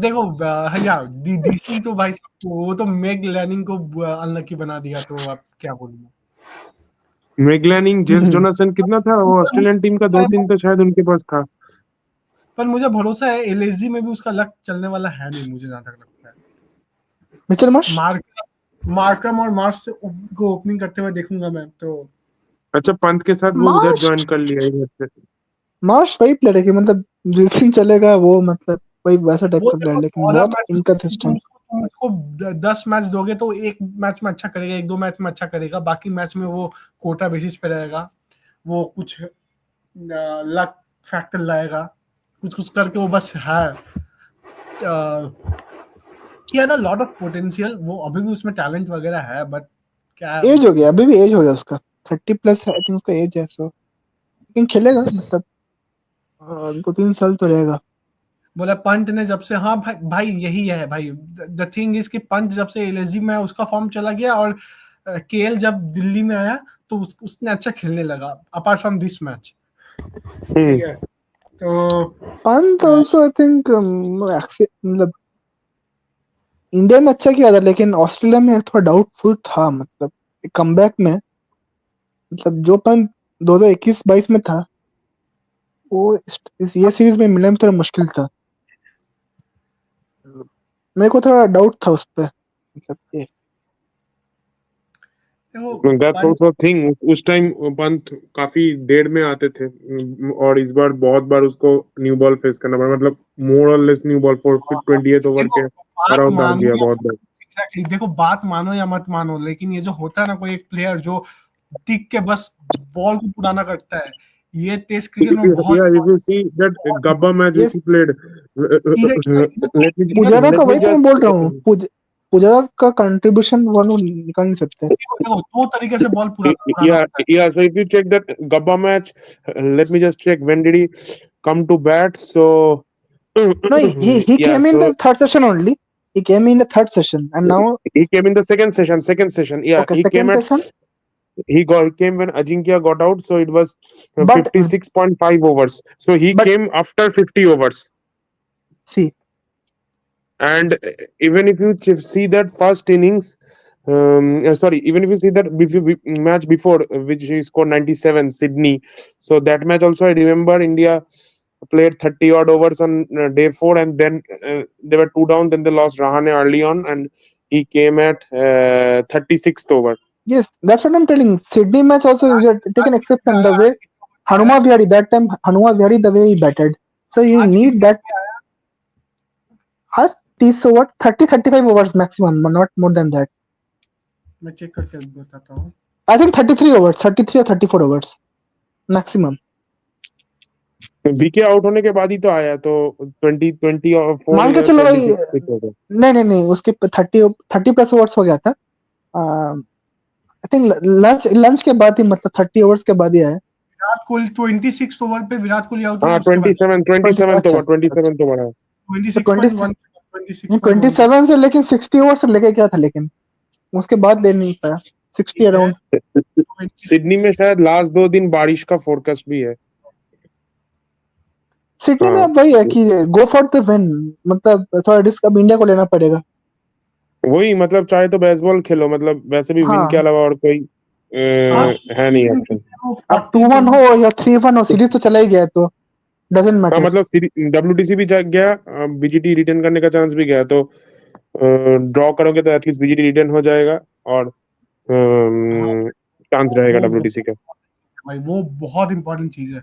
देखो या डीसी तो भाई वो तो मेग लैनिंग को अनलकी बना दिया, तो अब क्या बोलूं। मैगलैनिंग, जेस जोनासन कितना था वो ऑस्ट्रेलियन टीम का, 2-3 तो शायद उनके पास था। पर मुझे भरोसा है एलएसजी में भी उसका लक चलने वाला है नहीं, मुझे जहां तक लगता है। Mitchell Marsh. मार्करम और मार्स से को ओपनिंग करते हुए देखूंगा मैं तो। अच्छा, पंत के साथ वो उधर Marsh. ज्वाइन कर लिया इधर से। मार्श वही प्लेयर है कि मतलब जिस दिन चलेगा वो मतलब वही वैसा टाइप वो का प्लेयर, देखो लेकिन 16 बहुत मैच इनकंसिस्टेंट। तुम उसको 10 मैच दोगे तो एक मैच में अच्छा करेगा, एक दो मैच में अच्छा करेगा, बाकी मैच में वो कोटा बेसिस पे रहेगा, वो कुछ लक फैक्टर लाएगा, कुछ कुछ करके वो बस है। He had a lot of potential, वो अभी भी उसमें टैलेंट वगैरह है, बट क्या एज हो गया, अभी भी एज हो गया उसका, 30+ है आई थिंक उसका एज है। सो लेकिन खेलेगा मतलब 2-3 साल तो रहेगा। बोला पंत ने जब से, हाँ भाई भाई यही है भाई, द थिंग इज कि पंत जब से एलएसजी में उसका फॉर्म चला गया, और केएल जब दिल्ली में आया तो उसने अच्छा खेलने लगा, अपार्ट फ्रॉम दिस मैच। ठीक है, तो पंत आल्सो आई थिंक मतलब इंडिया में अच्छा किया था, लेकिन ऑस्ट्रेलिया में थोड़ा डाउटफुल था, मतलब कमबैक में मतलब जो पंत 2021-22 में था वो ये सीरीज में मिलने में थोड़ा मुश्किल था। मेरे को थोड़ा डाउट था उस पे, मतलब ये दैट्स पंत आल्सो थिंग, उस टाइम पंत काफी देर में आते थे, और इस बार बहुत बार उसको न्यू बॉल फेस करना पड़ा, मतलब मोर और less new ball four 20th over देखो के बात अराउंड डाल मानो दिया या बहुत बार। एग्जैक्टली देखो बात मानो या मत मानो, लेकिन ये जो होता है ना, कोई एक प्लेयर जो टिक के बस बॉल को पुराना करता है, ये टेस्ट क्रिकेट में बहुत Yeah, if you see that Gabba match ये which he played, इधर let me इधर पुजारा का let me वही तो मैं just बोल रहा हूँ, पुजारा का कंट्रीब्यूशन वो निकाल नहीं सकते। देखो दो तरीके से बॉल पुराना yeah, होता है। yeah. So if you check that Gabba match, let me just check when did he come to bat. So No, he yeah, came in so the third session only. He came in the third session, and now he came in the second session. Second session, yeah, okay, he came second at session. he came when Ajinkya got out. So it was But 56.5 overs. So he but came after 50 overs. see, And even if you see that first innings, sorry, even if you see that match before, which he scored 97, Sydney. So that match also, I remember India played 30 odd overs on day 4, and then they were 2 down. Then they lost Rahane early on, and he came at 36th over. yes, that's what I'm telling. Sydney match also you had taken exception the way Hanuma Vihari that time Hanuma Vihari the way he batted. So you आज need कितने that पे आया? has 30 over 30-35 overs maximum, not more than that. मैं check करके बताता हूँ। I think 33 overs, 33 or 34 overs maximum. बीके out होने के बाद ही तो आया, तो 2024 मान के या चलो भाई, 26 कुछ होगा। नहीं उसके 30+ ओवर्स हो गया था। आई थिंक लंच लंच के बाद ही, मतलब 30 ओवर्स के बाद ही आया। विराट कोहली 26 ओवर पे विराट कोहली आउट हुआ, हाँ, उसके बाद 27 अच्छा ओवर, 27 ओवर है। तो 26.1 26.1 27 से लेकिन 60 ओवर से लेके क्या था, लेकिन उसके बाद ले नहीं पाया 60 ठीक है। अराउंड। सिडनी में शायद लास्ट 2 दिन बारिश का फोरकास्ट भी है। सिडनी में हाँ, अब वही है कि गो फॉर द विन, मतलब थोड़ा रिस्क अब इंडिया को लेना पड़ेगा। वही मतलब चाहे तो बेसबॉल खेलो, मतलब वैसे भी विन के हाँ, अलावा और कोई फर्स्ट है नहीं ऑप्शन। अब 2-1 हो या 3-1 हो, सीरीज तो चला ही गया है, तो डजेंट हाँ, मैटर। मतलब WTC भी जा गया, बीजीटी रिटर्न करने का चांस भी गया, तो ड्रॉ करोगे तो एटलीस्ट बीजीटी रिटर्न हो जाएगा, और हाँ चांस रहेगा वो WTC का। भाई वो बहुत इंपॉर्टेंट चीज है,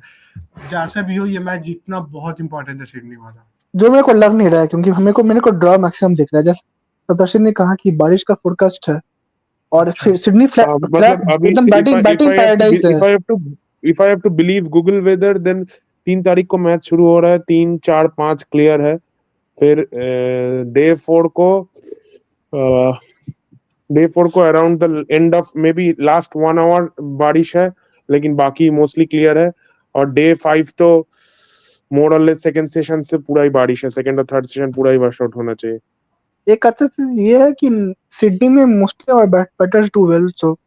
जैसे भी हो ये मैच जीतना बहुत इंपॉर्टेंट है सिडनी वाला। जो मेरे को लग नहीं रहा है, क्योंकि मेरे को ड्रॉ मैक्सिमम दिख रहा है, जैसे प्रदर्शन ने कहा कि बारिश का फोरकास्ट है, और अच्छा फिर सिडनी फ्लैट मतलब अभी एकदम if batting I batting have to paradise है। If I have to if I have to believe Google weather, then 3 तारीख को मैच शुरू हो रहा है, 3 4 5 क्लियर है, फिर डे 4 को around the end of maybe last 1 hour बारिश है, लेकिन बाकी मोस्टली क्लियर है। और डे 5 तो मोर और लेस सेकंड सेशन से पूरा ही बारिश है, सेकंड और थर्ड सेशन पूरा ही वॉश आउट होना चाहिए। एक अच्छा चीज ये है कि सिडनी में mostly our batters do well, so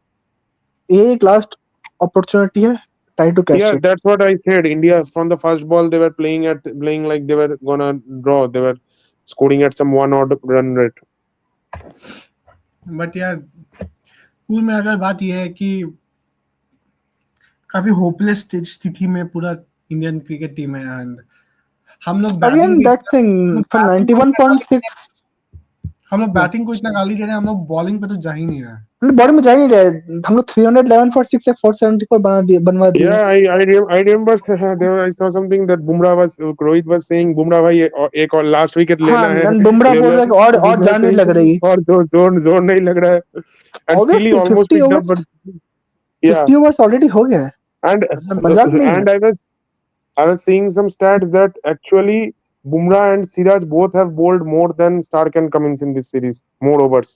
ये एक लास्ट अपॉर्चुनिटी है, try to catch Yeah, it. that's what I said. India from the first ball they were playing like they were gonna draw. They were scoring at some 1 odd run rate. But यार कुल में अगर बात यह है कि काफी hopeless स्थिति में पूरा इंडियन क्रिकेट टीम है। एंड हम लोग again batting that thing for 91.6 हम लोग बैटिंग को इतना गाली दे रहे हैं, हम लोग बॉलिंग पे तो जा ही नहीं रहे हैं। बॉडी में जा ही नहीं रहे, हम लोग 311 फॉर 6 या 474 बनवा दिए। Yeah, I remember there I saw something that Rohit was saying Bumrah भाई एक और लास्ट विकेट हाँ, लेना है, and बुमराह ले बोल लो। रहा है कि और जान नहीं लग रही। और जोर नहीं लग रहा है, and still he Obviously almost 50 picked up, overs but yeah, 50 overs already हो गया है, and मतलब मजाक नहीं है। and I was seeing some stats that actually Bumrah and Siraj both have bowled more than Stark and Cummins in this series, more overs.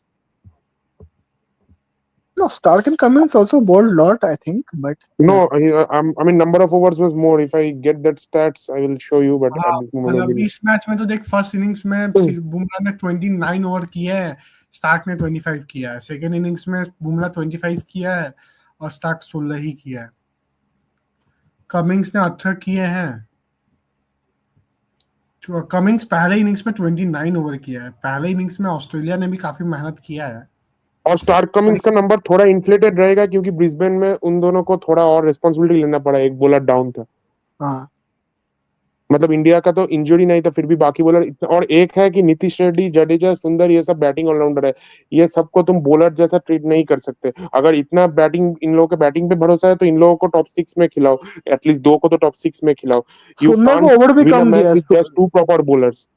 No, Stark and Cummins also bowled lot, I think, but No, yeah. I mean number of overs was more. If I get that stats, I will show you. But हाँ, at this moment, मतलब only. इस match में तो देख, first innings में बुमराह ने 29 over किया है, स्टार्क ने 25 किया है। सेकेंड इनिंग्स में बुमराह 25 किया है और स्टार्क 16 ही किया है। कमिंग्स ने 18 किए हैं। कमिंग्स पहले इनिंग्स में 29 ओवर किया है। पहले इनिंग्स में ऑस्ट्रेलिया ने भी काफी मेहनत किया है। और स्टार्क कमिंस का नंबर थोड़ा इन्फ्लेटेड रहेगा क्योंकि ब्रिस्बेन में उन दोनों को थोड़ा और रिस्पांसिबिलिटी लेना पड़ा, एक बॉलर डाउन था। हाँ, मतलब इंडिया का तो इंजरी नहीं था, फिर भी बाकी बॉलर इतना। और एक है कि नीतीश रेड्डी, जडेजा, सुंदर, ये सब बैटिंग ऑलराउंडर है, ये सबको तुम बॉलर जैसा ट्रीट नहीं कर सकते। अगर इतना बैटिंग इन लोगों के बैटिंग पे भरोसा है तो इन लोगों को टॉप 6 में खिलाओ, एटलीस्ट 2 को तो टॉप 6 में खिलाओ। यू सुंदर को कांट ओवर भी विन अ कम मैच दिया। With just 2 proper bowlers.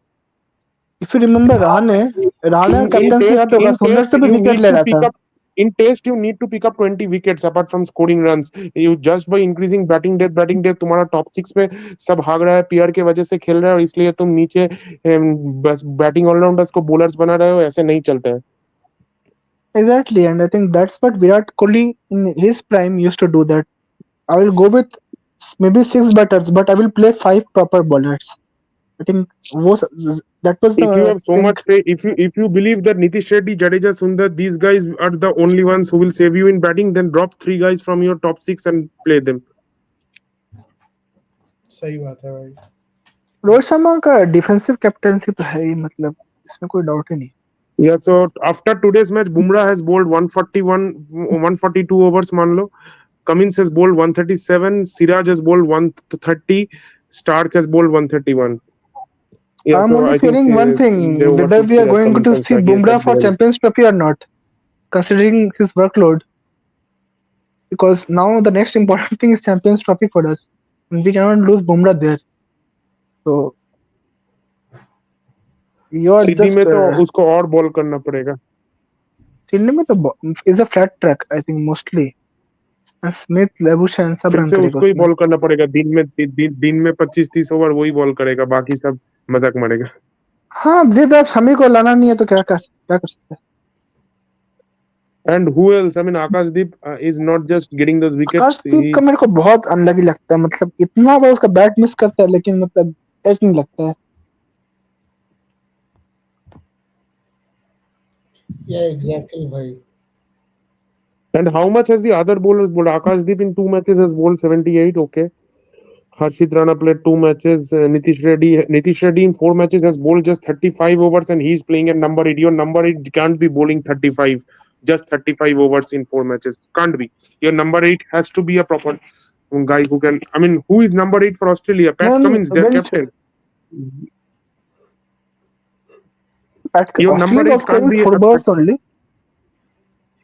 If you remember Rahane in in captain से याद test होगा, in सुंदर test से भी you विकेट need ले to रहा pick था। up in test you need to pick up 20 wickets apart from scoring runs. You just by increasing batting depth तुम्हारा टॉप 6 में सब भाग रहा है, पीआर के वजह से खेल रहा है, और इसलिए तुम नीचे बस बैटिंग ऑलराउंडर्स को बॉलर्स बना रहे हो, ऐसे नहीं चलता है। Exactly, and I think that's what Virat Kohli in his prime used to do. That I will go with maybe 6 batters, but I will play 5 proper bowlers. I think that was If you the have so thing. much faith, if you believe that Nitish Reddy, Jadeja, Sundar, these guys are the only ones who will save you in batting, then drop 3 guys from your top 6 and play them. सही बात है भाई। रोहित शर्मा का defensive captaincy तो है ही, मतलब इसमें कोई डाउट ही नहीं। Yeah, so after today's match, Bumrah has bowled 142 overs, मान लो। Cummins has bowled 137, Siraj has bowled 130, Stark has bowled 131. Yeah, I'm so only I think fearing one they thing, whether overtook we are Siraj, going Cummins to and see Stark. Yes, Bumrah that's for well. Champions Trophy or not, considering his workload. Because now the next important thing is Champions Trophy for us, and we cannot lose Bumrah there. So you're Sydney just में तो उसको और ball करना पड़ेगा। Chennai में तो is a flat track, I think mostly. Smith, Labuschagne सब फिर रन से करेगा उसको ही उसमें। बॉल करना पड़ेगा, दिन में 25-30 ओवर वही बॉल करेगा, बाकी सब मजाक मारेगा। हाँ, जिद अब शमी को लाना नहीं है तो क्या कर सकते हैं। And who else? I mean, Akashdeep is not just getting those wickets. आकाशदीप का मेरे को बहुत अनलकी लगता है, मतलब इतना बार उसका बैट मिस करता है लेकिन मतलब एज नहीं लगता है। एग्जैक्टली भाई। And how much has the other bowlers bowled? Akashdeep in 2 matches has bowled 78. Okay. Harshit Rana played 2 matches. Nitish Reddy in 4 matches has bowled just 35 overs, and he's playing at number 8. Your number 8 can't be bowling 35, just 35 overs in 4 matches. Can't be. Your number 8 has to be a proper guy who can. I mean, who is number 8 for Australia? Pat नहीं, Cummins, their captain. Your number Australia 8 was can't scoring be 4 balls only.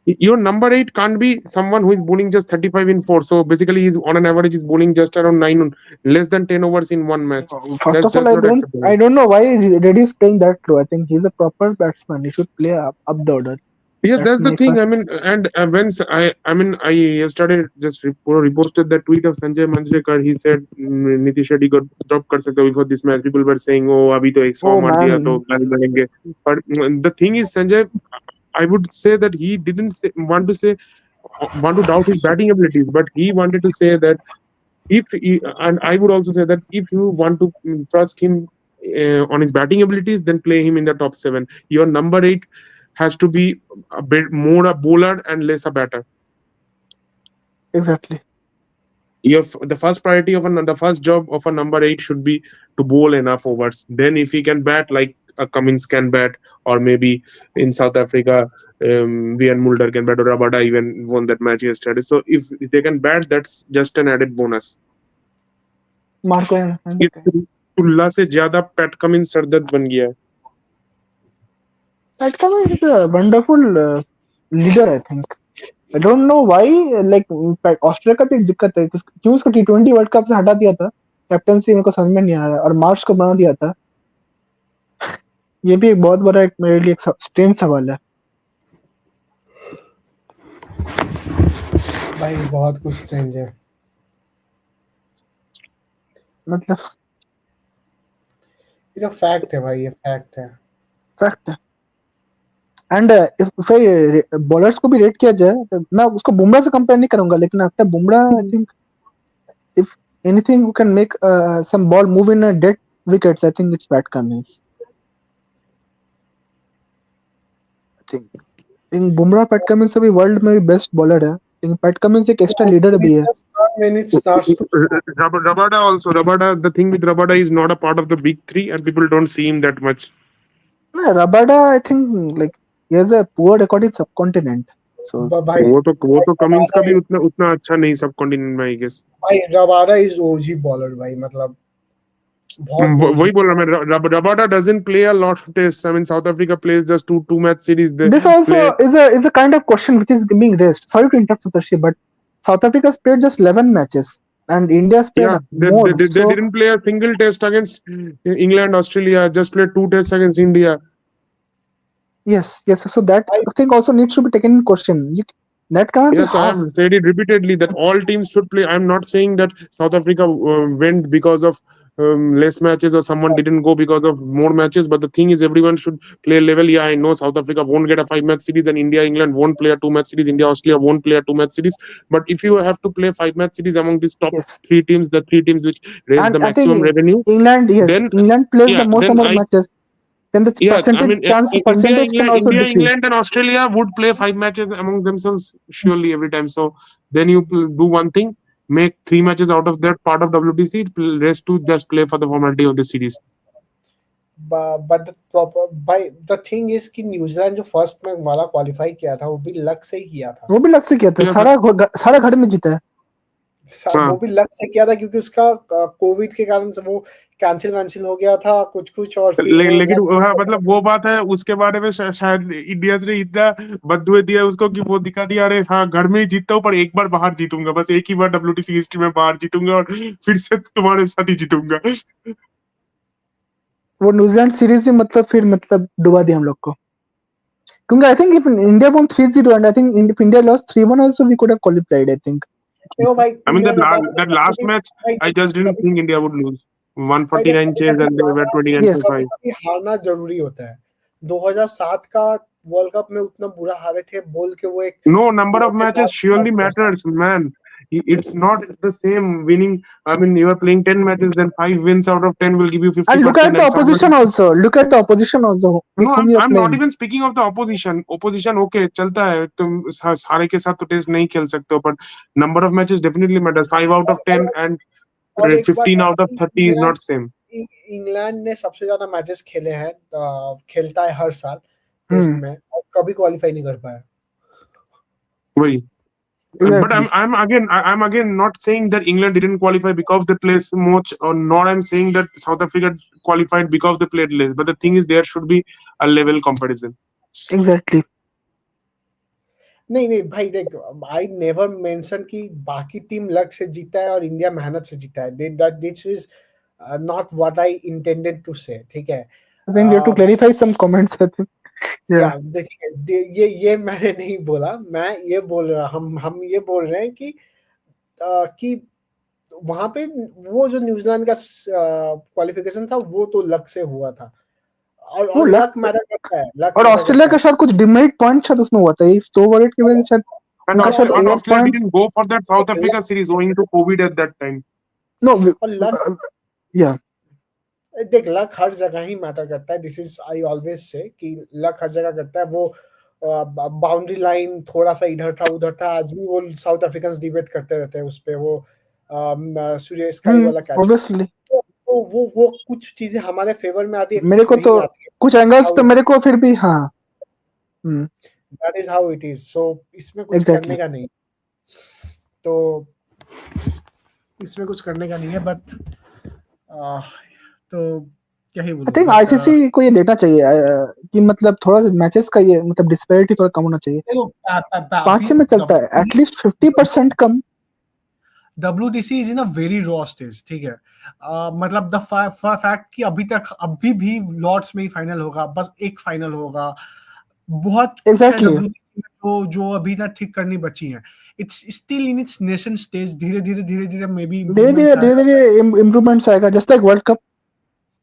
your number 8 can't be someone who is bowling just 35 in 4. So basically, he's on an average is bowling just around 9, less than 10 overs in one match. First That's of all, just not acceptable. I don't know why Reddy is playing that low. I think he's a proper batsman. He should play up the order. Yeah, Let's that's the make thing. I us. mean, and I yesterday just reposted the tweet of Sanjay Manjrekar. He said Nitish Shetty got drop kar sakta before this match. People were saying, "Oh, abhi to 100 Oh मार दिया तो man, plan करेंगे." But the thing is, Sanjay, I would say that he didn't want to doubt his batting abilities, but he wanted to say that if he, and I would also say that if you want to trust him on his batting abilities, then play him in the top seven. Your number eight has to be a bit more a bowler and less a batter. exactly. The first priority of the first job of a number eight should be to bowl enough overs. Then, if he can bat like a Cummins can bat, or maybe in South Africa, Vian Mulder can bat, or Rabada even won that match yesterday. So, if they can bat, that's just an added bonus. Marco and ये okay. तुल्ला से ज्यादा PAT Cummins सरदर्द बन गया है. That Cummins is a wonderful leader, I think. I don't know why, like Australia का भी एक दिक्कत है क्यों उसको T20 वर्ल्ड कप से हटा दिया था. कैप्टनसी मेरे को समझ में नहीं आ रहा और मार्च को बना दिया था. ये भी एक बहुत बड़ा एक मेरे लिए एक स्ट्रेंज सवाल है. भाई बहुत कुछ स्ट्रेंज है. मतलब ये तो फैक्ट है भाई, ये फैक्ट है. फैक्ट है. एंड फिर बॉलर्स को भी रेट किया जाए तो मैं उसको बुमराह से कंपेयर नहीं करूंगा लेकिन after Bumrah I think if anything who can make some ball move in dead wickets I think it's Pat Cummins. I think Bumrah Pat Cummins अभी वर्ल्ड में भी बेस्ट बॉलर है. आई थिंक पैट कमिंस एक extra leader भी है. When it starts to Rabada, the thing with Rabada is not a part of the big three, and people don't see him that much. Rabada I think like he has a poor record in subcontinent. So भाई वो तो Cummins का Rabada भी is उतना अच्छा नहीं सब continent में आई गेस. भाई रबाडा इज ओजी बॉलर भाई, मतलब बहुत ओजी. वही बोल रहा मैं. Rabada doesn't play a lot of tests. I mean, South Africa plays just two match series. They this also play. is a kind of question which is being raised. Sorry to interrupt, Satoshi, but South Africa's played just 11 matches and India's played Yeah, more. they So didn't play a single test against England, Australia. Just played two tests against India. yes. So that thing also needs to be taken in question. That cannot be Yes, I half. have said it repeatedly that all teams should play. I'm not saying that South Africa went because of less matches or someone didn't go because of more matches. But the thing is, everyone should play level. Yeah, I know South Africa won't get a 5 match series, and India, England won't play a 2 match series. India, Australia won't play a 2 match series. But if you have to play 5 match series among these top Yes, three teams, the three teams which raise and the I think maximum revenue, England, yes, then England plays the yeah, most then number of I matches. Then the yeah, I mean, percentage can also decrease. England, and Australia would play 5 matches among themselves surely every time. So then you do one thing, make 3 matches out of that part of WTC, rest to just play for the formality of the series. But the proper भाई the thing is कि New Zealand जो first में वाला qualify किया था वो भी luck से ही किया था. वो भी लग से किया था. Yeah, सारा घर में जीता है. वो भी लक से किया था क्योंकि उसका कोविड के कारण से वो कैंसिल हो गया था कुछ और फिर वो लेकिन हाँ, रन. मतलब वो बात है उसके बारे में शायद इंडिया ने इतना बददुए दिया उसको कि वो दिखा दिया अरे हाँ घर में ही जीतता हूँ पर एक बार बाहर जीतूंगा, बस एक ही बार WTC हिस्ट्री में बाहर जीतूंगा और फिर से तुम्हारे साथ ही जीतूंगा. वो न्यूजीलैंड सीरीज से मतलब डुबा दिया हम लोग को. क्योंकि आई think if India won 3-0 and I think if India lost 3-1 also we could have qualified I think. देखो भाई I mean, मेरा बात that कभी last match, भाई I just didn't कभी think India would lose. भाई 149 कभी chase कभी and they were 29 Yes, for कभी 5. कभी हारना जरूरी होता है. 2007 का वर्ल्ड कप में उतना बुरा हारे थे बोल के वो एक No, number of matches मजेदार surely था. matters, man. It's not the same winning. I mean, you are playing 10 matches, then 5 wins out of 10 will give you and look at 50%, the and opposition somebody. also. Look at the opposition also with No, whom I'm you are I'm not playing. even speaking of the opposition. Opposition, okay, चलता है. तुम सारे के साथ तो test नहीं खेल सकते हो, but number of matches definitely matters. 5 out of 10 and और एक बात 15 है out of कि 30 is not same. इंग्लैंड ने सबसे ज्यादा मैचेस खेले हैं, खेलता है हर साल टेस्ट Hmm. में और कभी क्वालिफाई नहीं कर पाया. वही. But Exactly. I'm again not saying that England didn't qualify because they played so much, or not. I'm saying that South Africa qualified because they played less. But the thing is, there should be a level comparison. Exactly. नहीं भाई देख, I never mention कि बाकी team luck से जीता है और India मेहनत से जीता है. This is not what I intended to say. ठीक है. I think we have to clarify some comments. I think. Yeah. या देखिए ये मैंने नहीं बोला, मैं ये बोल रहा हम ये बोल रहे हैं कि वहाँ पे वो जो न्यूजीलैंड का क्वालिफिकेशन था वो तो लक से हुआ था, वो और लक, लक मैटर करता है, लक और मैटर ऑस्ट्रेलिया करता का है। शायद कुछ डिमेरिट पॉइंट शायद उसमें हुआ था, ये स्टो वर्ल्ड की वजह से शायद And उनका शायद Australia, and over Australia point. didn't go for that South देख, Africa series owing to COVID at that time. No, और लक या देख, लक हर जगह ही मैटर करता है। This is I always say कि लक हर जगह करता है। वो बाउंड्री लाइन थोड़ा सा इधर था उधर था, आज भी वो साउथ अफ्रीकन डिबेट करते रहते हैं उस पे, वो सूर्य स्काई वाला कैच। ऑब्वियसली वो कुछ चीजें हमारे फेवर में आती है, मेरे कुछ को तो नहीं आती है। कुछ एंगल्स हाउ तो इट मेरे को फिर भी, हाँ। That is how it is. So इसमें कुछ करने एग्जैक्टली। का नहीं, तो इसमें कुछ करने का नहीं है, बट तो क्या ही आई बोलूं, थिंक बट आईसीसी को ये देखना चाहिए कि मतलब थोड़ा मैचेस का ये मतलब डिस्पैरिटी थोड़ा कम होना चाहिए। देखो 5 में चलता है, at least 50% come. WTC is in a very raw stage, ठीक है। मतलब द फैक्ट कि अभी भी लॉर्ड्स में ही फाइनल होगा, बस एक फाइनल होगा, बहुत कुछ है एग्जैक्टली। WTC में जो अभी ना ठीक करनी बची है। It's still in its nation stage, धीरे धीरे मे बी धीरे धीरे इम्प्रूवमेंट्स धीरे आएगा। धीरे इम्प्रूवमेंट्स आएगा, just like world cup.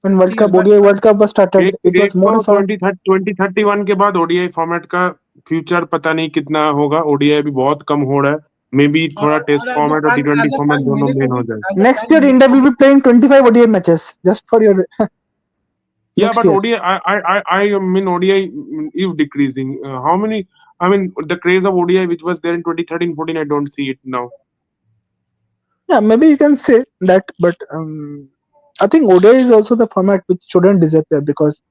When world ठीक है, cup, but ODI world cup was started, it एक वाज मोर तो ऑफ अ 2031 के बाद ओडीआई फॉर्मेट का फ्यूचर पता नहीं कितना होगा। ओडीआई भी बहुत कम हो रहा है, मे बी थोड़ा टेस्ट एज अ फॉर्मेट और फैन, टी20 फॉर्मेट दोनों मेरे को मेन भी हो जाए। As a next fan year मेरे इंडिया को विल भी be playing 25 ODI matches just for your Yeah, next but year. ODI, I mean ODI is decreasing. How many? I mean, the craze of ODI which was there in 2013-14, I don't see it now. Yeah, maybe you can say that, but I think ODI is also the format which shouldn't disappear because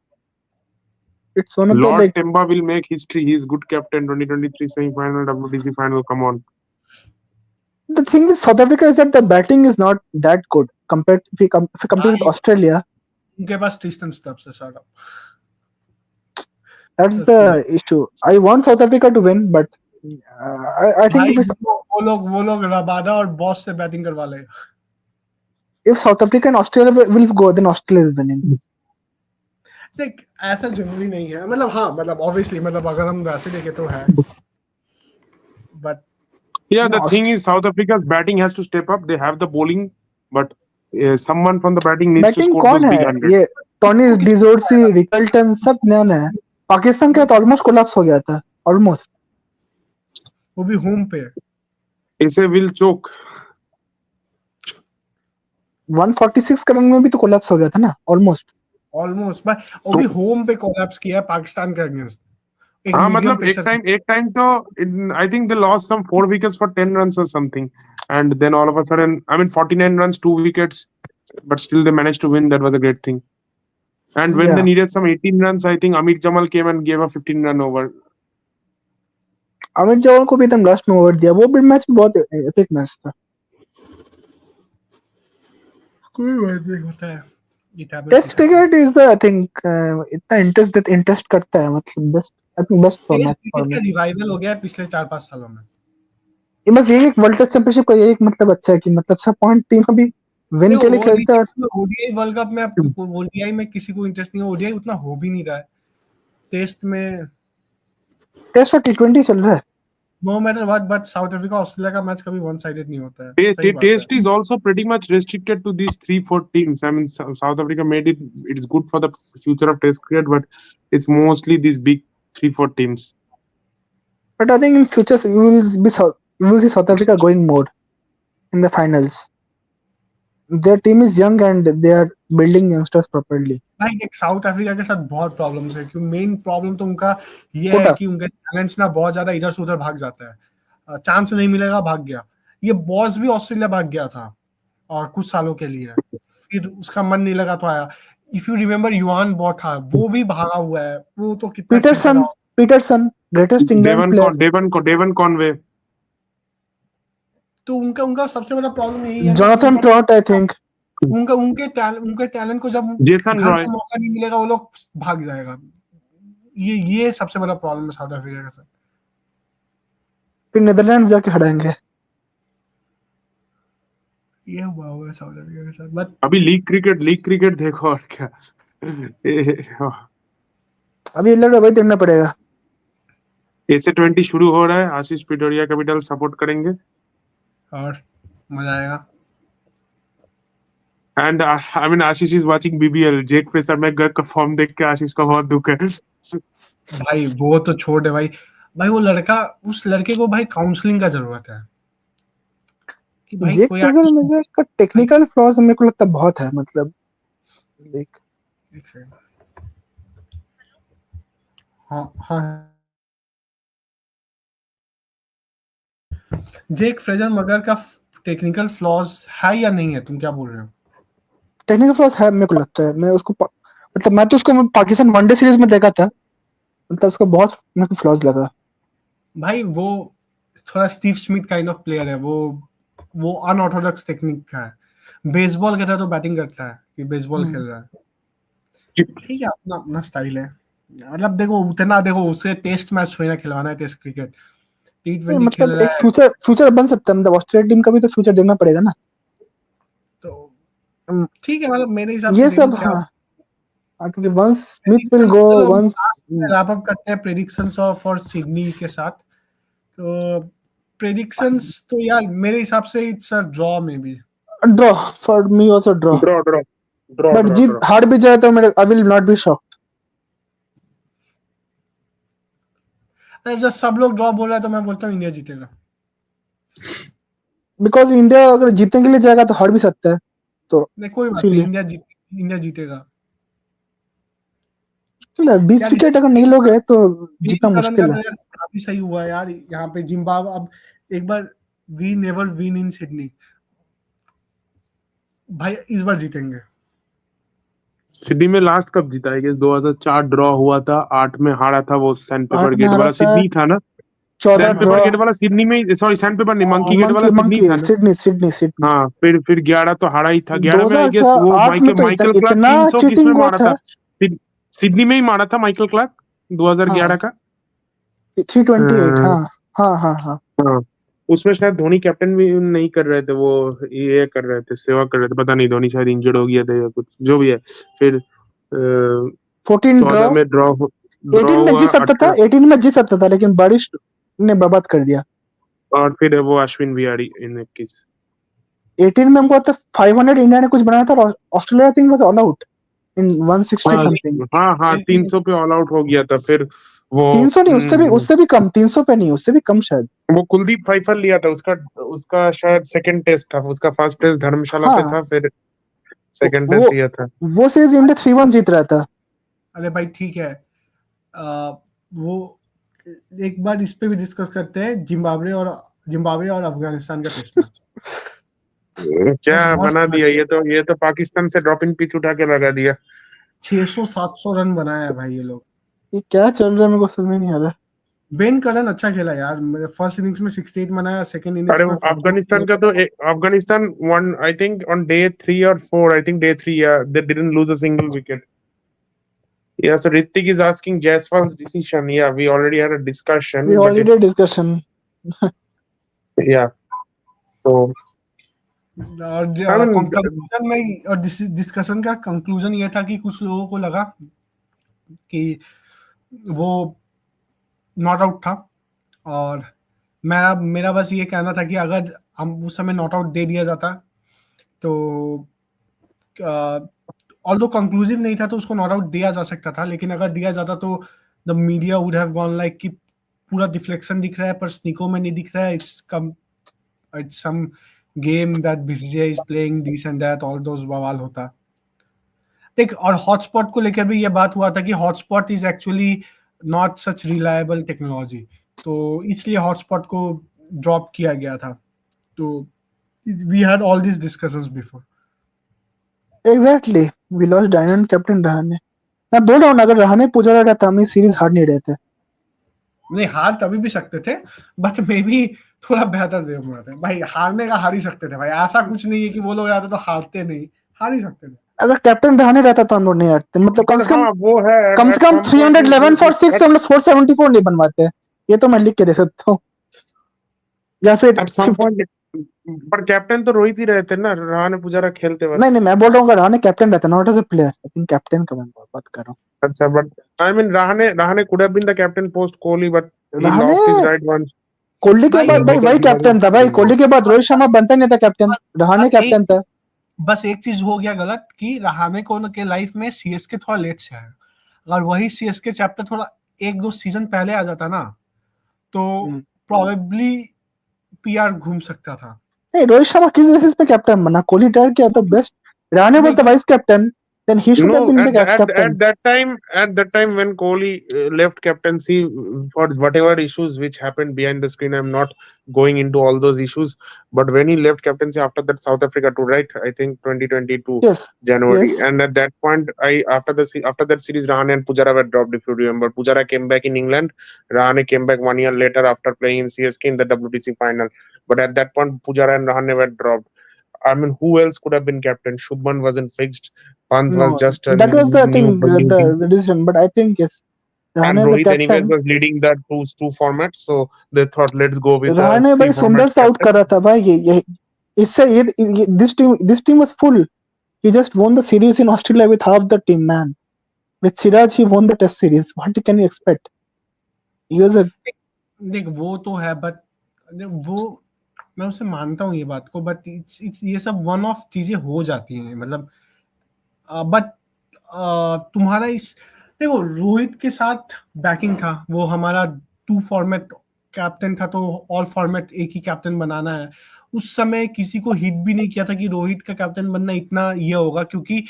it's one of the Lord like Temba will make history. He is good captain. 2023 semi-final, WTC final. Come on. the thing with South Africa is that the batting is not that good compared if you compare with भाई Australia. उनके पास Tristan Stubbs है, shut up. That's That's the the issue. I want South Africa to win, but I think भाई वो लोग Rabada और boss से batting करवा ले। if South Africa and Australia will go, then Australia is winning. देख, ऐसा जरूरी नहीं है, मतलब हाँ, मतलब ऑब्वियसली, मतलब अगर हम वैसे देखें तो है, but Yeah, No, the thing is, South Africa's batting has to step up. They have the bowling, but someone from the batting needs to batting score कौन those है? big ये hundreds. टॉनी किसको डिजोर्सी, बताएगा? रिकल्टन सब नया नया है। पाकिस्तान का तो वो ऑलमोस्ट कोलैप्स हो गया था, ऑलमोस्ट वो भी होम पे, Ace will choke. 146 का रन में भी तो कोलैप्स हो गया था ना, ऑलमोस्ट। ऑलमोस्ट। वो भी होम पे कोलैप्स किया है पाकिस्तान के अगेंस्ट, एक हाँ मीडियम मतलब पेसर। एक टाइम तो I think they lost some 4 wickets for 10 runs or something, and then all of a sudden, I mean 49 runs, 2 wickets, but still they managed to win. That was a great thing. And when या they needed some 18 runs, I think Amit Jamal came and gave a 15-run over. Amit जवाल को भी एकदम last में over दिया, वो भी match बहुत एपिक मैच था। कोई बात नहीं, होता है, it happens, test cricket is the I think इतना इंटरेस्ट करता है, मतलब best, I think best test format for cricket me. का रिवाइवल हो गया है पिछले 4-5 सालों में। ये बस यही एक वर्ल्ड टेस्ट चैंपियनशिप का यही एक मतलब अच्छा है कि मतलब सब पॉइंट टीम अभी विन देखो के लिए वो खेलते हैं। रिसेंट में ओडीआई वर्ल्ड कप में, ओडीआई में किसी को इंटरेस्ट नहीं है, ओडीआई उतना हो भी नहीं रहा है। टेस्ट में टेस्ट और टी20 चल रहा है। No matter what, but South Africa Australia का मैच कभी वन साइडेड नहीं होता है, सही बात है। Taste is also pretty much restricted to these 3-4 teams. I mean, South Africa made it. It's good for the future of Test cricket, but it's mostly these big 3-4 teams. But I think in future you will see South Africa going more in the finals. Their team is young and they are building youngsters properly. भाई एक south Africa के साथ बहुत problems है, क्योंकि main problem तो उनका ये है कोटा कि उनके टैलेंट्स ना बहुत ज्यादा इधर से उधर भाग जाता है, चांस नहीं मिलेगा भाग गया। ये बॉस भी ऑस्ट्रेलिया भाग गया था और कुछ सालों के लिए, फिर उसका मन नहीं लगा तो आया। इफ यू रिमेम्बर युआन बॉट था, वो भी भागा हुआ है, वो तो कितना खेलता पीटरसन, था। Pietersen greatest England player. Devon Conway, तो उनका उनका सबसे बड़ा प्रॉब्लम यही है ना कि जॉनथन ट्रॉट आई थिंक। उनके टैलेंट को जब Jason घर Roy. पे मौका नहीं मिलेगा वो लोग भाग जाएगा। ये सबसे बड़ा प्रॉब्लम है साउथ अफ्रीका के साथ। फिर नीदरलैंड जाके हराएंगे। ये हुआ है साउथ अफ्रीका के साथ, बट अभी लीग क्रिकेट देखो और क्या। अभी लग रहा है वही देखना पड़ेगा। AC20 शुरू हो रहा है, आशीष पिटोरिया कैपिटल सपोर्ट करेंगे। और मजा आएगा। And I mean Ashish is watching BBL। Jake fresher में का फॉर्म देख के आशीष का बहुत दुख है। भाई वो तो छोड़ है भाई। भाई वो लड़का, उस लड़के को भाई काउंसलिंग का जरूरत है कि भाई जेक कोई फ्रेजर आके में का टेक्निकल फ्लॉज मेरे को लगता है बहुत है, मतलब देख। एक सेकंड। हाँ हाँ, जेक फ्रेजर मगर का टेक्निकल फ्लॉज है या नहीं है, तुम क्या बोल रहे हो? टेक्निकल फ्लॉज है मेरे को लगता है। मैं उसको मतलब मैं तो उसको पाकिस्तान वनडे सीरीज में देखा था, मतलब उसका बहुत मेरे को फ्लॉज लगा। भाई वो थोड़ा Steve Smith kind of player है वो अनऑर्थोडॉक्स टेक्निक का है। बेसबॉल करता है तो बैटिंग करता है कि बेसबॉल खेल रहा है। ठीक है, अपना अपना स्टाइल है। मतलब देखो उतना, देखो उसे टेस्ट मैच थोड़ी ना खिलवाना है, टेस्ट क्रिकेट। T20 खेल मतलब रहा एक है फ्यूचर फ्यूचर बन सकता है, मतलब ऑस्ट्रेलिया टीम का भी तो फ्यूचर देखना पड़ेगा ना। तो हम्म, ठीक है, मतलब मेरे हिसाब से ये देखो सब क्या हाँ। क्योंकि वंस स्मिथ विल प्रेडिक्शंस। गो चलो वंस। रैप अप करते हैं प्रेडिक्शंस ऑफ और सिडनी के साथ। तो प्रेडिक्शंस तो यार मेरे हिसाब से it's a draw may be. Draw for me also draw. Draw draw draw but draw Jeet draw. हार भी जाए तो मेरे I will not be shock, जब सब लोग ड्रॉ बोल रहा है तो मैं बोलता हूँ इंडिया जीतेगा। बिकॉज इंडिया अगर जीतने के लिए जाएगा तो हार भी सकता है, तो नहीं कोई बात नहीं, इसीलिए इंडिया जीतेगा। 20 यार विकेट अगर नहीं लोगे तो जीतना विलिंगटन का मुश्किल है। तो यार काफी सही हुआ है यार यहाँ पे जिम्बाब्वे। अब एक बार, we never win in Sydney. भाई इस बार जीतेंगे। सिडनी में लास्ट कब जीता है? 2004 ड्रॉ हुआ था, 8 में हारा था, वो सैंड पेपर 8 में गेट हारा वाला था, सिडनी था ना? 14 सैंड पेपर ड्रॉ। गेट वाला सिडनी में, सॉरी सैंड पेपर नहीं, मंकी गेट वाला मंकी सिडनी मंकी था ना? Sydney Sydney Sydney. हाँ, फिर 11 तो हारा ही था। 11 में आई गेस वो 2008 में तो माइकल क्लार्क इतना 300 किस में चीटिंग हुआ मारा था। था? सिडनी में ही मारा था माइकल क्लार्क, 2011 हाँ का। 328, अ, हाँ हाँ हाँ हाँ। हाँ, उसमें शायद धोनी कैप्टन भी नहीं कर रहे थे, वो ये कर रहे थे, सेवा कर रहे थे, पता नहीं, धोनी शायद इंजर्ड हो गया था या कुछ, जो भी है। फिर 14 ड्रॉ। 14 में ड्रॉ 18 में हुआ, जीत सकता था, 18। 18 में जीत सकता था लेकिन बारिश ने बर्बाद कर दिया। और फिर वो अश्विन विहारी इन 21। 18 में हमको लगता है 500 इंडिया ने कुछ बनाया था और Australia think was all out in 160 हाँ समथिंग। हाँ हाँ, 300 पे ऑल आउट हो गया था फिर वो। 300 नहीं, उससे भी कम, 300 पे नहीं, उससे भी कम शायद। वो कुलदीप फाइफल लिया था उसका। उसका शायद सेकंड टेस्ट था, उसका फर्स्ट टेस्ट धर्मशाला पे हाँ था, फिर तो सेकंड टेस्ट वो दिया था। वो सीरीज इंडिया 3-1 जीत रहा था। अरे भाई ठीक है, वो एक बार इस पे भी डिस्कस करते हैं, जिम्बाब्वे और अफगानिस्तान का टेस्ट मैच। क्या मस्त बना मैच दिया, है। ये तो पाकिस्तान से ड्रॉप इन पिच उठा के लगा दिया। 600-700 रन बनाया है भाई ये लोग। ये क्या चल रहा है मेरे को समझ में नहीं आ रहा। बेन करन अच्छा खेला यार, फर्स्ट इनिंग्स में 68 बनाया, सेकंड अरे इनिंग्स वो में 40 अफगानिस्तान किया। का तो Afghanistan one I think on day 3 और 4, I think day 3, they didn't lose a single wicket. Yeah, so Ritik is asking Jaiswal's decision. Yeah, we already had a we discussion, but already if discussion. yeah, so और I mean, conclusion में, और discussion का conclusion ये था कि कुछ लोगों को लगा कि वो नॉट आउट था। और मेरा बस ये कहना था कि अगर हम उस समय नॉट आउट दे दिया जाता तो, ऑल्दो कंक्लूसिव नहीं था तो उसको नॉट आउट दिया जा सकता था, लेकिन अगर दिया जाता तो the media would have gone like कि पूरा डिफ्लेक्शन दिख रहा है पर स्निको में नहीं दिख रहा है, it's some game that BCCI is playing this and that, all those बवाल होता। देख, और हॉटस्पॉट को लेकर भी ये बात हुआ था कि Hotspot is actually not such reliable technology, तो इसलिए हॉटस्पॉट को ड्रॉप किया गया था। तो we had all this discussions before. Exactly, we lost diamond captain Rahane. मैं बोल रहा हूँ ना, अगर रहाणे पुजारा रहता हम ये सीरीज हार नहीं रहे थे। नहीं, हार तभी भी सकते थे, बट मे बी थोड़ा बेहतर दे बनाते भाई। हारने का हार ही सकते थे भाई, ऐसा कुछ नहीं है कि वो लोग रहते तो हारते नहीं, हार ही सकते थे। अगर कैप्टन रहाणे रहता तो हम लोग नहीं हारते, मतलब but हाँ, वो है कम से at come some point 311 for 6 at हम लोग 474 नहीं बनवाते। ये तो मैं लिख के दे सकता हूँ, या फिर at some point, पर कैप्टन तो रोहित ही रहे थे ना, रहाणे पुजारा खेलते नहीं बस। नहीं, मैं बोल रहा हूँ अगर रहाणे कैप्टन रहता, not as a player, I think captain का मैं बोल बात कर रहा Acha, but I mean, Rahane could have been the captain post Kohli, but हूँ। he Rahane lost his right once Kohli के भाई बाद भाई because वही he wasn't कैप्टन था भाई, scoring कोहली well. के बाद रोहित शर्मा बनता नहीं था कैप्टन, रहाणे बस कैप्टन था। बस एक चीज हो गया गलत कि रहाणे को के लाइफ में सीएसके थोड़ा लेट से आया। अगर वही सीएसके चैप्टर थोड़ा एक दो सीजन पहले आ जाता ना, तो प्रोबेबली पीआर घूम सकता था। नहीं, रोहित शर्मा किस बेसिस पे कैप्टन बना? कोहली रिटायर किया तो बेस्ट, रहाणे वाज नहीं, the vice captain, then he should have No, been the at captain. that time when Kohli left captaincy for whatever issues which happened behind the screen, I'm not going into all those issues. But when he left captaincy after that South Africa tour, right? I think 2022 yes January, yes and at that point, I after that series, Rahane and Pujara were dropped. If you remember, Pujara came back in England. Rahane came back 1 year later after playing in CSK in the WTC final. But at that point, Pujara and Rahane were dropped. I mean, who else could have been captain? Shubman wasn't fixed. Pant no, was just a that was the new thing, newbie, the decision, but I think yes and Rahane as a Rohit anyways captain. was leading the two formats, so they thought let's go with the Rahane three भाई सुंदर formats से out captain. कर रहा था भाई, ये इससे ये this team was full. He just won the series in Australia with half the team man, with Siraj he won the test series, what can you expect? He was a देख वो तो है, बट वो मैं उसे मानता हूँ ये बात को, बट ये सब वन ऑफ चीजें हो जाती हैं, मतलब बट तुम्हारा इस देखो रोहित के साथ बैकिंग था, वो हमारा टू फॉर्मेट कैप्टन था, तो ऑल फॉर्मेट एक ही कैप्टन बनाना है। उस समय किसी को हिट भी नहीं किया था कि रोहित का कैप्टन बनना इतना ये होगा, क्योंकि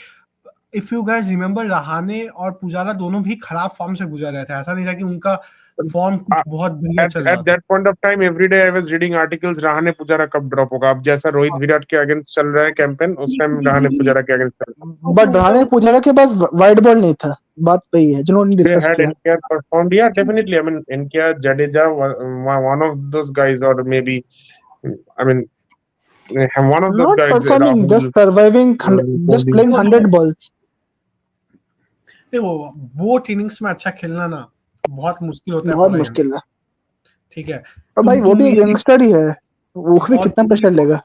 if you guys remember Rahane और पुजारा दोनों भी खराब फॉर्म से गुजर रहे थे, ऐसा नहीं था कि उनका फॉर्म कुछ Uh, बहुत बढ़िया चल रहा at था। that point of time, every day I was reading articles. Rahane Pujara कब drop होगा? अब जैसा रोहित विराट के अगेंस्ट चल रहा है कैंपेन, उस टाइम रहाणे पुजारा के अगेंस्ट चल रहा बट रहाणे पुजारा के पास वाइड बॉल नहीं था, बात वही है जिन्होंने है. They डिस्कस had किया। NKR performed, yeah, definitely. I mean, NKR, Jadeja, one of those guys, or maybe, I mean, one of those Not guys, performing, just Rahul, surviving, just Kohli. playing 100 balls. देखो both innings में अच्छा खेलना ना बहुत मुश्किल होता है बहुत फॉर अ मुश्किल है। यंगस्टर, ठीक है। और भाई वो तुम भी एक ये यंगस्टर ही है, वो भी और कितना प्रेशर लेगा।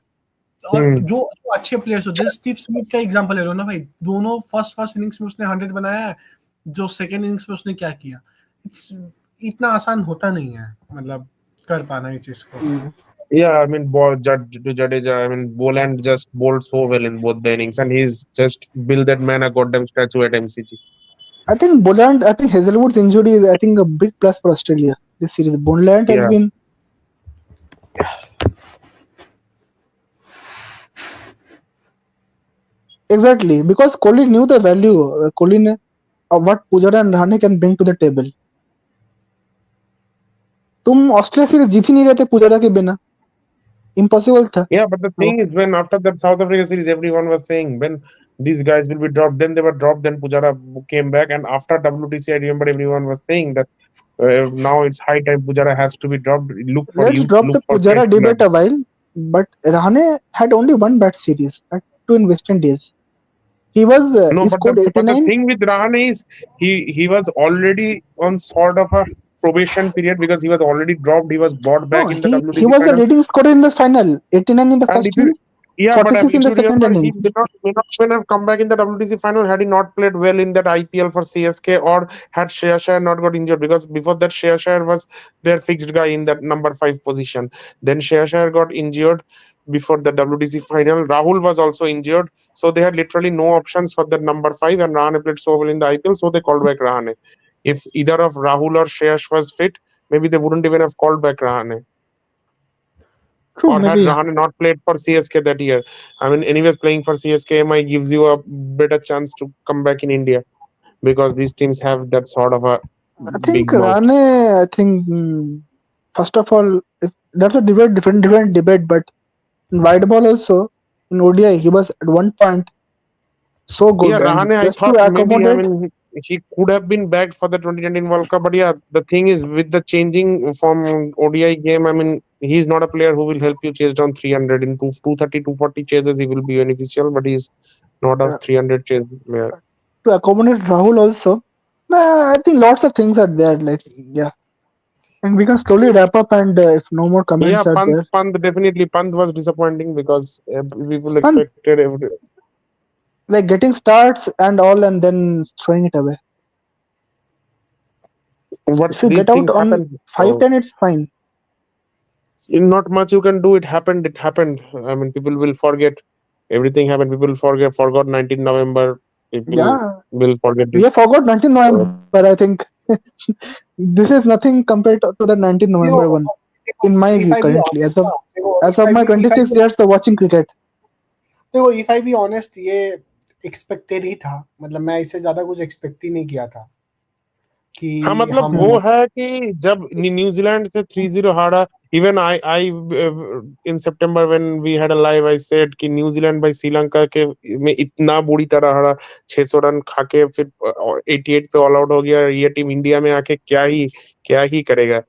और Hmm. जो जो अच्छे प्लेयर्स हो, जैसे स्टीव स्मिथ का एग्जांपल ले लो ना भाई, दोनों फर्स्ट इनिंग्स में उसने 100 बनाया है, जो सेकंड इनिंग्स में उसने क्या किया। इतना आसान होता नहीं है, मतलब कर पाना ये चीज को। Yeah, I mean, Jadeja, I mean, Boland just bowled so well in both the innings, and he's just built that man a goddamn statue at MCG. I think Hazelwood's injury is, I think, a big plus for Australia this series. Boland has Yeah. been exactly because Kohli knew the value. Kohli ने what Pujara and Rahane can bring to the table. तुम Australia series जीत ही नहीं रहे थे पुजारा के बिना, impossible था। Yeah, but the thing is, when after that South Africa series, everyone was saying when these guys will be dropped, then they were dropped. Then Pujara came back, and after WTC, I remember everyone was saying that now it's high time Pujara has to be dropped. Look for Let's youth, drop look the for Pujara fresh blood. debate a while, but Rahane had only one bad series at two in West Indies. No, He but the scored but the 89. thing with Rahane is he was already on sort of a probation period because he was already dropped. He was brought No, back in the he WTC was the final. leading scorer in the final. 89 in the And first if you, innings, yeah, but 46 in if the you second remember, he innings. may not even have come back in the WTC final had he not played well in that IPL for CSK, or had Shreyas Iyer not got injured, because before that Shreyas Iyer was their fixed guy in that number 5 position. Then Shreyas Iyer got injured before the WTC final. Rahul was also injured, so they had literally no options for that number 5, and Rahane played so well in the IPL, so they called back Rahane. If either of Rahul or Shreyas was fit, maybe they wouldn't even have called back Rahane. True, Or had maybe. Rahane not played for CSK that year, I mean, anyways, playing for CSK MI gives you a better chance to come back in India, because these teams have that sort of a I think big mouth. Rane, I think, first of all, if, that's a different debate, but in wide ball also, in ODI, he was at one point so Yeah, good. And Rahane, I just to thought maybe, I accommodate, mean, he could have been backed for the 2019 World Cup, but yeah, the thing is, with the changing from ODI game, I mean, he's not a player who will help you chase down 300 in 230, 240 chases. He will be beneficial, but he's not a uh, 300 chase player. to accommodate Rahul also, I think lots of things are there. Like, yeah. And we can slowly wrap up, and if no more Yeah, comments are there, Pant definitely. Pant was disappointing because people Pant, expected every. like getting starts and all, and then throwing it away. But If you these get out things on happen. five So ten, it's fine. not much you can do. It happened. It happened. I mean, people will forget. Everything happened. People forgot 19 November. People Yeah, will forget we have this. forgot 19th Uh, November. I think this is nothing compared to the 19th November देखो, one. In my if view, I be currently, honest ना, देखो as of my if I 26 be years of watching cricket, देखो if I be honest, ये expected ही था, मतलब मैं इससे ज्यादा कुछ एक्सपेक्ट ही नहीं किया था हाँ कि मतलब हम वो है कि जब न्यूजीलैंड से 3-0 हारा, even I in September when we had a live I said कि न्यूजीलैंड भाई श्रीलंका के में इतना बुरी तरह हारा, 600 रन खा के फिर 88 पे ऑल आउट हो गया। ये टीम इंडिया में आके क्या ही करेगा।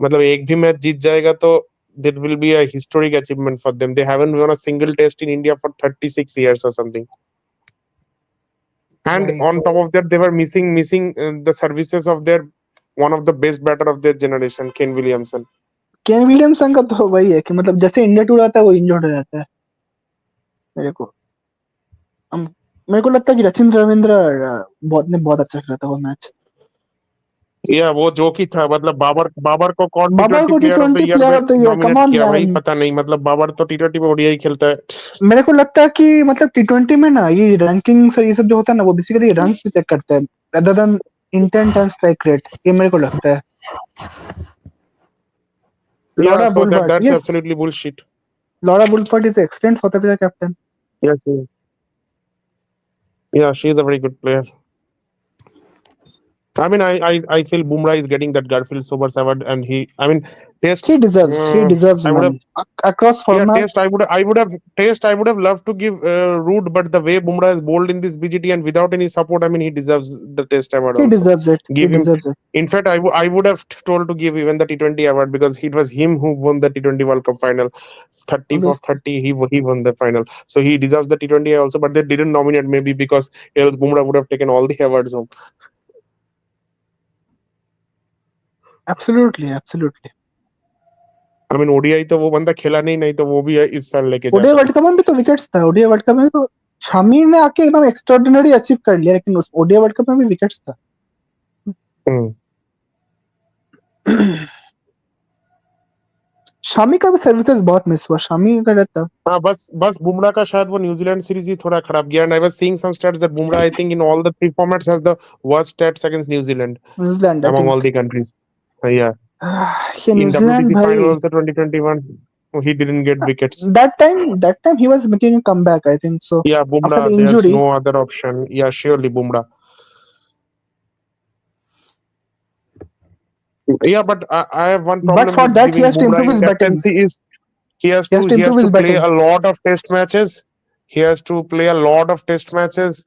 मतलब एक भी मैच जीत जाएगा तो that will be a historic achievement for them. They haven't won a single test in India for 36 years or something. And वही on तो top of that, they were missing the services of their one of the best batter of their generation, Ken Williamson. Kane Williamson का तो वही है कि मतलब जैसे India tour आता है वो इंजर्ड हो जाता है। मेरे को हम मेरे को लगता है कि रचिन रविंद्र बहुत अच्छा खेला था वो मैच। या वो जो की था, मतलब बाबर को कौन टी बाबर ट्वेंटी को T player of the twenty year player में of the year, come nominate on किया भाई, मैन। पता नहीं। मतलब बाबर तो टी ट्वेंटी में ओडीआई खेलता है। मेरे को लगता है कि मतलब टी20 में ना ये रैंकिंग से ये सब जो होता है ना वो बेसिकली रन से चेक करते हैं rather than intent and strike rate, ये मेरे को लगता है। Yeah, Laura so boulevard, that's yes, absolutely bullshit. Laura boulevard is excellent south Africa captain. Yes, yeah, she's a very good player. I mean, I feel Bumrah is getting that Garfield Sobers award, and I mean, Test. He deserves I would have, one across yeah, formats. Test. I would have loved to give Root, but the way Bumrah is bowled in this BGT and without any support, I mean, he deserves the Test award He also. deserves it. He Give him. deserves it. In fact, I would have told to give even the T20 award because it was him who won the T20 World Cup final. 30 for Obviously, 30, he won the final. So he deserves the T20 also, but they didn't nominate maybe because else Bumrah would have taken all the awards home. absolutely, absolutely. I mean ODI तो वो बंदा खेला नहीं तो वो भी इस साल लेके ओडीआई जाता। वर्ल्ड कप में भी तो विकेट्स था। ओडीआई वर्ल्ड कप में तो शामी ने आके एकदम एक्स्ट्राऑर्डिनरी अचीव कर लिया, लेकिन उस ओडीआई वर्ल्ड कप में भी विकेट्स था। हम्म। शामी का भी सर्विसेज बहुत मिस हुआ, शामी का रहता। हाँ बस बुमराह का शायद वो न्यूजीलैंड सीरीज ही थोड़ा खराब गया। And I was seeing some stats that Bumrah I think in all the three formats has the worst stats against New Zealand New Zealand I among all think. the countries. Yeah, ये in न्यूजीलैंड WTC final भाई, also 2021 he didn't get wickets. That time he was making a comeback I think so, Yeah, after the Bumrah, there's injury. no other option. Yeah, surely Bumrah. Yeah, but I have one but problem for with that he giving has to Bumrah improve in his batting, captaincy is he has he to has to he has improve to his play batting. a lot of test matches. He has to play a lot of test matches.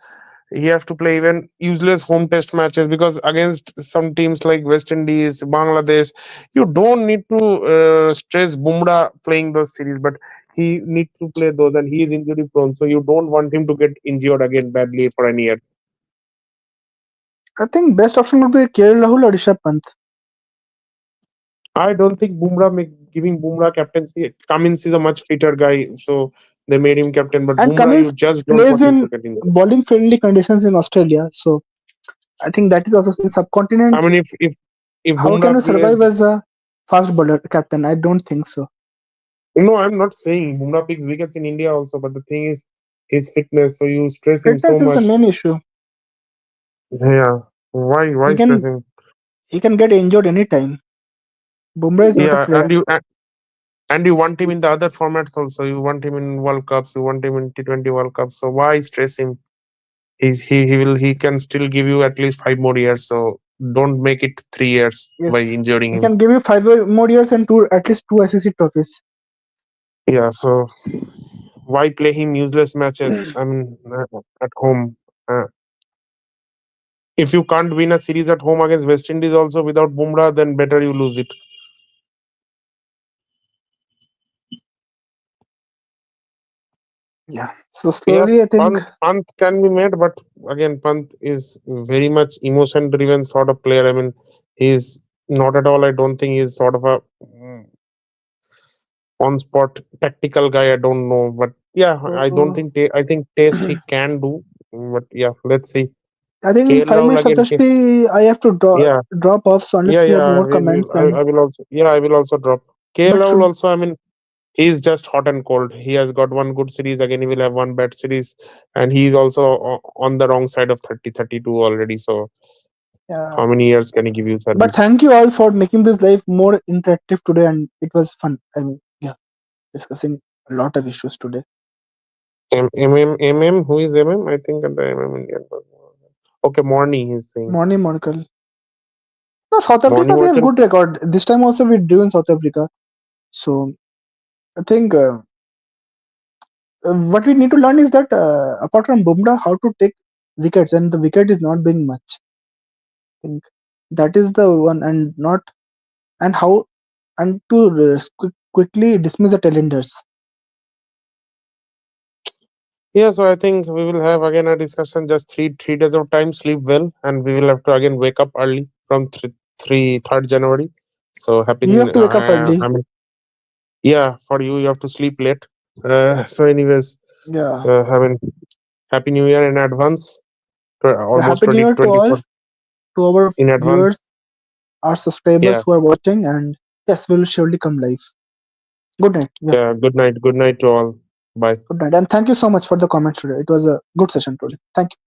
He has to play even useless home test matches because against some teams like West Indies, Bangladesh, you don't need to stress Bumrah playing those series, but he needs to play those, and he is injury prone, so you don't want him to get injured again badly for any year. I think best option would be KL Rahul और Rishabh Pant. I don't think giving Bumrah captaincy. Cummins is a much fitter guy, so they made him captain. But And Bumrah, you Cummins just don't plays want him in to get injured. bowling friendly conditions in Australia, so I think that is also in I subcontinent. mean, if How can Bumrah you plays, survive as a fast bowler captain? I don't think so. no, I'm not saying Bumrah picks wickets in India also, but the thing is his fitness. So you stress him so Fitness is the much. main issue. Yeah, why He stress can him? he can get injured anytime. Bumrah is not a Yeah, player. and you want him in the other formats also. You want him in World Cups. You want him in T20 World Cups. So why stress him? He can still give you at least 5 more years. So don't make it 3 years by Yes, injuring he him. can give you more years and two, at least two ICC trophies. Yeah. So why play him useless matches? I mean, at home. Uh, if you can't win a series at home against West Indies also without Bumrah, then better you lose it. Yeah. So Yeah, slowly, I think Pant can be made, but again, Pant is very much emotion-driven sort of player. I mean, he's not at all. I don't think he's sort of a on-spot tactical guy. I don't know, but Yeah, I don't So think I think Taste he can do, but yeah, let's see. I think in KL 5 minutes, Rahul again. Saptashri, I have to Yeah, drop off. So yeah, unless you have yeah. more We will. comments, then I will also. Yeah, I will also drop. KL but Rahul should also. I mean, he's just hot and cold. He has got one good series. Again, he will have one bad series, and he's also on the wrong side of 30-32 already. So, yeah. how many years can he give you But service? thank you all for making this life more interactive today, and it was fun. I mean, yeah, discussing a lot of issues today. Who is MM? I think the MM Indian. Okay, Morning. He's saying Morning, Monaco. No, South Morning Africa, we have Merchant. good record. This time also we drew in South Africa. So I think what we need to learn is that apart from Bumrah, how to take wickets, and the wicket is not being much. I think that is the one, and not and how and to quickly dismiss the talenders. Yeah, so I think we will have again a discussion. Just three days of time. Sleep well, and we will have to again wake up early from 3rd January. So happy. You have to wake up early. I mean, yeah, for you, you have to sleep late. So, anyways, Yeah. I mean, happy New Year in advance. Yeah. Almost Happy New Year to 2024 all, to our in viewers, advance. our subscribers Yeah, who are watching, and yes, we'll surely come live. Good night. Yeah, yeah. Good night. Good night to all. Bye. good night. And thank you so much for the comments today. It was a good session today. Thank you.